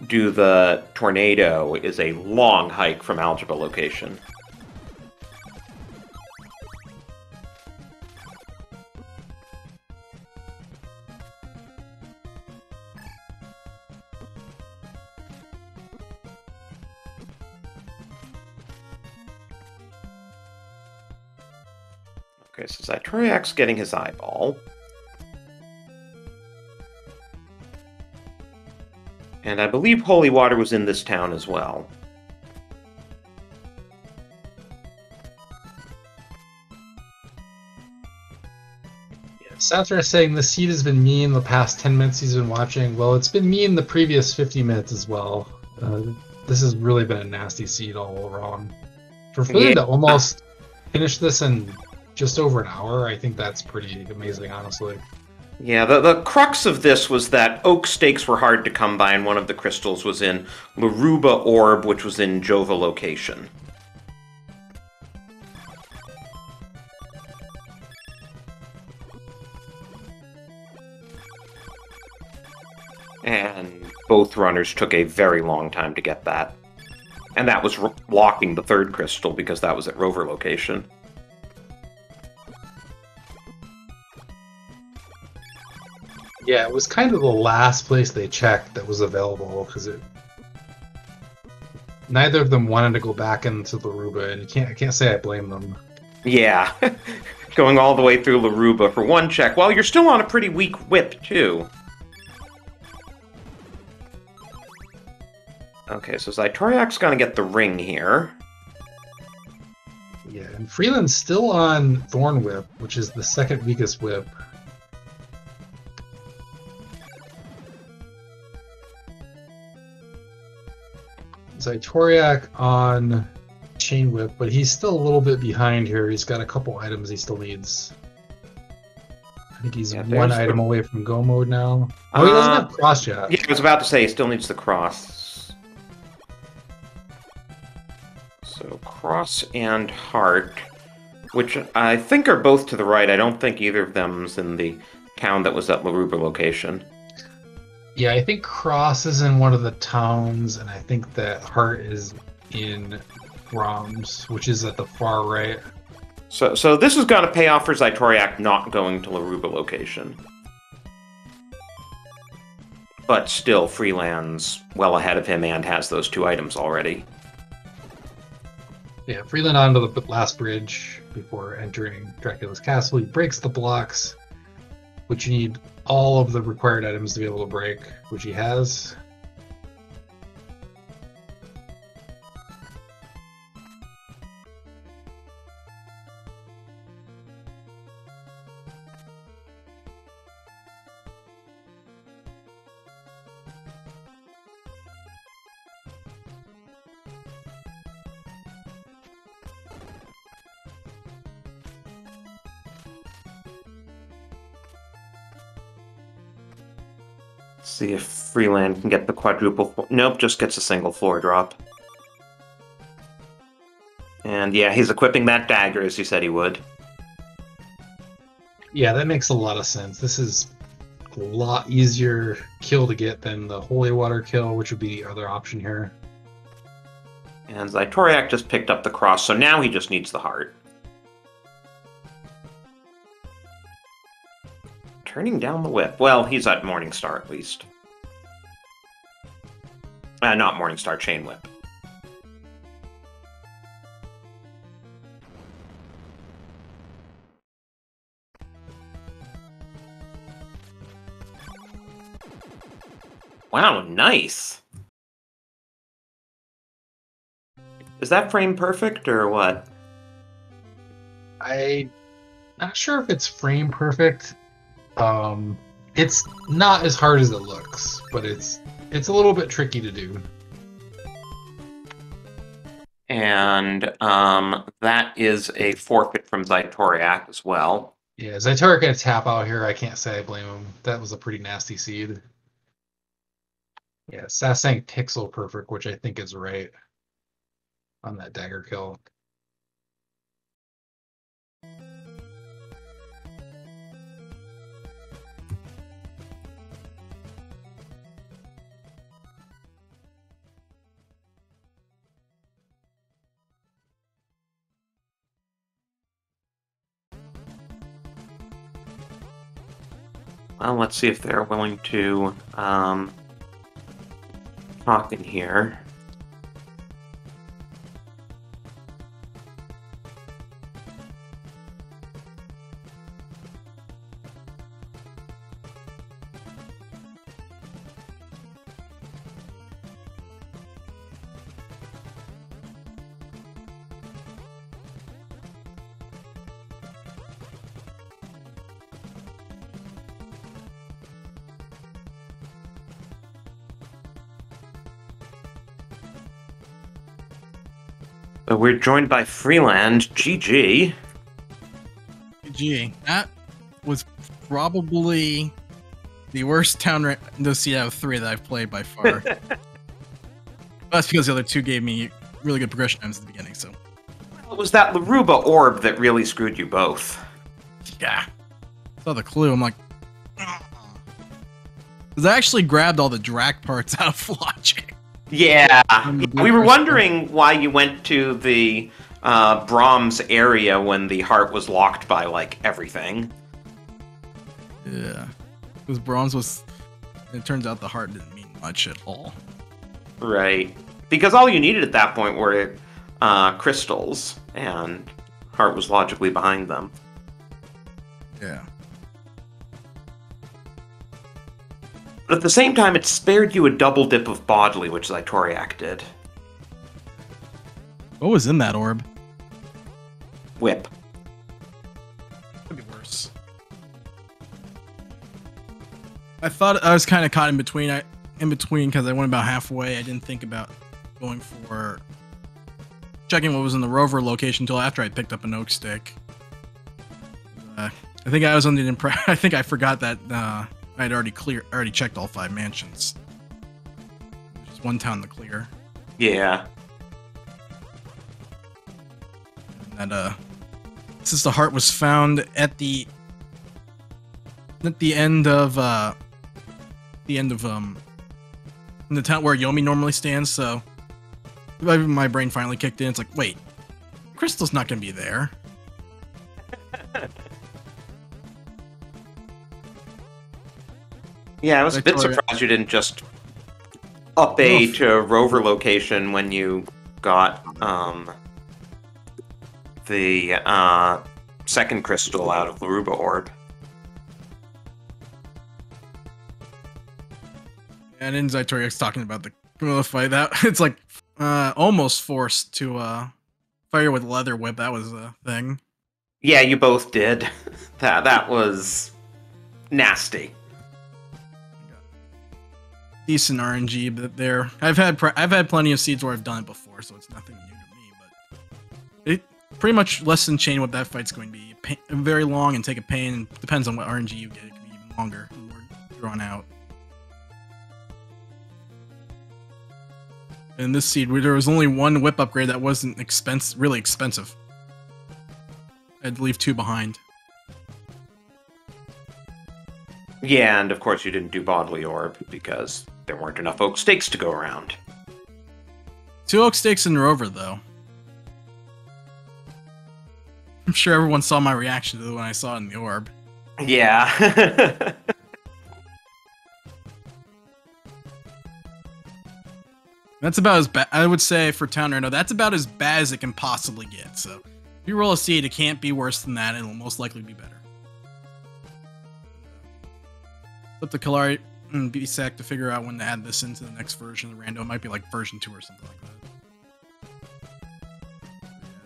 S1: do the tornado is a long hike from Algebra location. Okay, so Xytoriak's getting his eyeball. And I believe holy water was in this town as well.
S2: Yeah, Satra is saying the seed has been mean the past 10 minutes he's been watching. Well, it's been mean the previous 50 minutes as well. This has really been a nasty seed all around. For Freeland to almost finish this in just over an hour, I think that's pretty amazing, honestly.
S1: Yeah, the crux of this was that oak stakes were hard to come by, and one of the crystals was in Laruba Orb, which was in Jova location. And both runners took a very long time to get that. And that was blocking the third crystal, because that was at Rover location.
S2: Yeah, it was kind of the last place they checked that was available, because neither of them wanted to go back into Laruba, and I can't say I blame them.
S1: Yeah, going all the way through Laruba for one check, while you're still on a pretty weak whip, too. Okay, so Xytoriak's gonna get the ring here.
S2: Yeah, and Freeland's still on Thorn Whip, which is the second weakest whip. Xytoriak on Chain Whip, but he's still a little bit behind here. He's got a couple items he still needs. I think he's one item away from Go Mode now. Oh, he doesn't have Cross yet.
S1: Yeah, I was about to say he still needs the Cross. So Cross and Heart, which I think are both to the right. I don't think either of them's in the town that was at Laruba location.
S2: Yeah, I think Cross is in one of the towns, and I think that Heart is in Brahms, which is at the far right.
S1: So this is going to pay off for Xytoriak not going to Laruba location. But still, Freeland's well ahead of him and has those two items already.
S2: Yeah, Freeland onto the last bridge before entering Dracula's castle. He breaks the blocks, which you need all of the required items to be able to break, which he has.
S1: See if Freeland can get the quadruple... Nope, just gets a single floor drop. And yeah, he's equipping that dagger as he said he would.
S2: Yeah, that makes a lot of sense. This is a lot easier kill to get than the Holy Water kill, which would be the other option here.
S1: And Xytoriak just picked up the cross, so now he just needs the heart. turning down the whip. Well, he's at Morningstar at least. Not Morningstar, Chain Whip. Wow, nice. Is that frame perfect or what?
S2: I'm not sure if it's frame perfect. It's not as hard as it looks, but it's a little bit tricky to do.
S1: And that is a forfeit from Xytoriak as well.
S2: Yeah, Xytoriak gonna tap out here. I can't say I blame him. That was a pretty nasty seed. Yeah, Sass saying pixel perfect, which I think is right on that dagger kill.
S1: Well, let's see if they're willing to talk in here. But we're joined by Freeland. GG.
S3: GG. That was probably the worst town no seed out of 3 that I've played by far. That's because the other 2 gave me really good progression times at the beginning, so.
S1: Well, it was that Laruba orb that really screwed you both.
S3: Yeah. Saw the clue, I'm like, because I actually grabbed all the Drac parts out of Logic.
S1: Yeah. We were wondering why you went to the Brahms area when the heart was locked by, like, everything.
S3: Yeah. Because Brahms was... It turns out the heart didn't mean much at all.
S1: Right. Because all you needed at that point were crystals, and heart was logically behind them.
S3: Yeah.
S1: But at the same time, it spared you a double dip of Bodley, which Xytoriak did.
S3: What was in that orb?
S1: Whip.
S3: Could be worse. I thought I was kind of caught in between. Because I went about halfway. I didn't think about going for checking what was in the rover location until after I picked up an oak stick. I think I was under the impression. I think I forgot that I'd already checked all 5 mansions. There's just 1 town to clear.
S1: Yeah.
S3: And since the heart was found at the end of in the town where Yomi normally stands, so my brain finally kicked in. It's like, wait, Crystal's not gonna be there.
S1: Yeah, I was a bit surprised you didn't just up A to rover location when you got the second crystal out of Laruba orb.
S3: And in Xytoriak's talking about the Gorilla fight, that it's like almost forced to fire with leather whip. That was a thing.
S1: Yeah, you both did. That was nasty.
S3: Decent RNG, but there I've had plenty of seeds where I've done it before, so it's nothing new to me. But it pretty much less than chain what that fight's going to be. Very long and take a pain. And depends on what RNG you get. It can be even longer and more drawn out. In this seed, there was only 1 whip upgrade that wasn't really expensive. I had to leave 2 behind.
S1: Yeah, and of course you didn't do Bodley Orb because there weren't enough oak stakes to go around.
S3: 2 oak stakes in Rover, though. I'm sure everyone saw my reaction to it when I saw it in the orb.
S1: Yeah.
S3: That's about as bad. I would say for Town Rando, that's about as bad as it can possibly get. So if you roll a C8, it can't be worse than that. It'll most likely be better. It's up to Kalari and BSAC to figure out when to add this into the next version of the Rando. It might be like version 2 or something like that.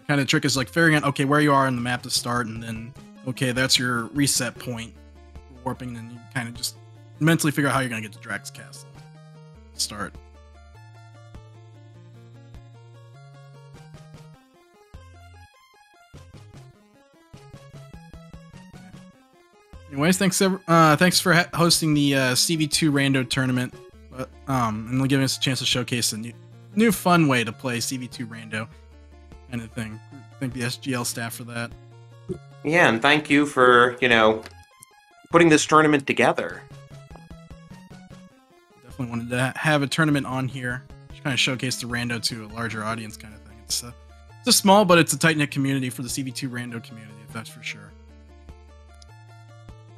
S3: Kind of trick is like figuring out, okay, where you are on the map to start, and then, okay, that's your reset point for warping, and then you kind of just mentally figure out how you're going to get to Drax Castle. Start. Anyways, thanks for hosting the CV2 Rando tournament, and giving us a chance to showcase a new fun way to play CV2 Rando kind of thing. Thank the SGL staff for that.
S1: Yeah, and thank you for, putting this tournament together.
S3: Definitely wanted to have a tournament on here, to kind of showcase the Rando to a larger audience kind of thing. It's a small, but it's a tight-knit community for the CV2 Rando community, that's for sure.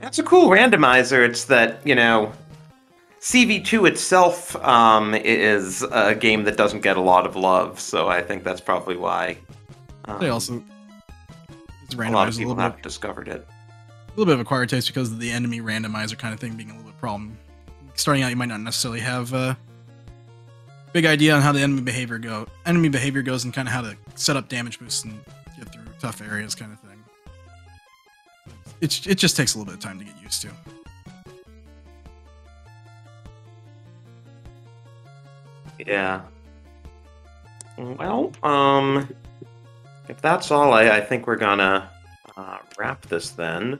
S1: It's a cool randomizer. It's that, CV2 itself is a game that doesn't get a lot of love, so I think that's probably why.
S3: They also...
S1: a lot of people have discovered it.
S3: A little bit of acquired taste because of the enemy randomizer kind of thing being a little bit of a problem. Starting out, you might not necessarily have a big idea on how the enemy behavior goes and kind of how to set up damage boosts and get through tough areas kind of thing. It just takes a little bit of time to get used to.
S1: Yeah. Well, if that's all, I think we're gonna wrap this then.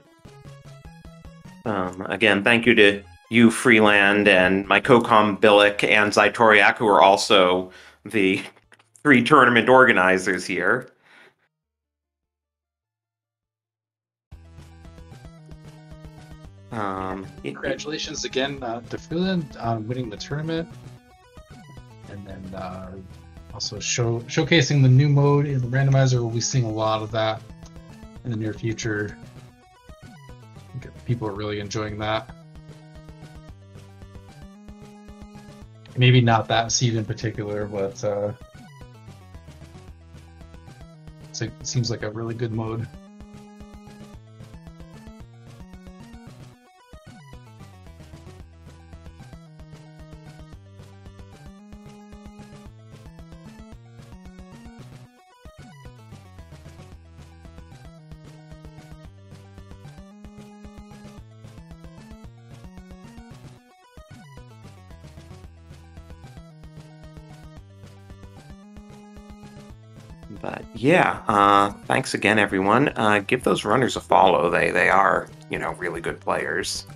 S1: Again, thank you to you, Freeland, and my co-com Billick and Xytoriak, who are also the 3 tournament organizers here.
S2: Congratulations again to Freeland on winning the tournament, and then also showcasing the new mode in the randomizer. We'll be seeing a lot of that in the near future. I think people are really enjoying that. Maybe not that seed in particular, but it seems like a really good mode.
S1: But yeah, thanks again, everyone. Give those runners a follow. They are, really good players.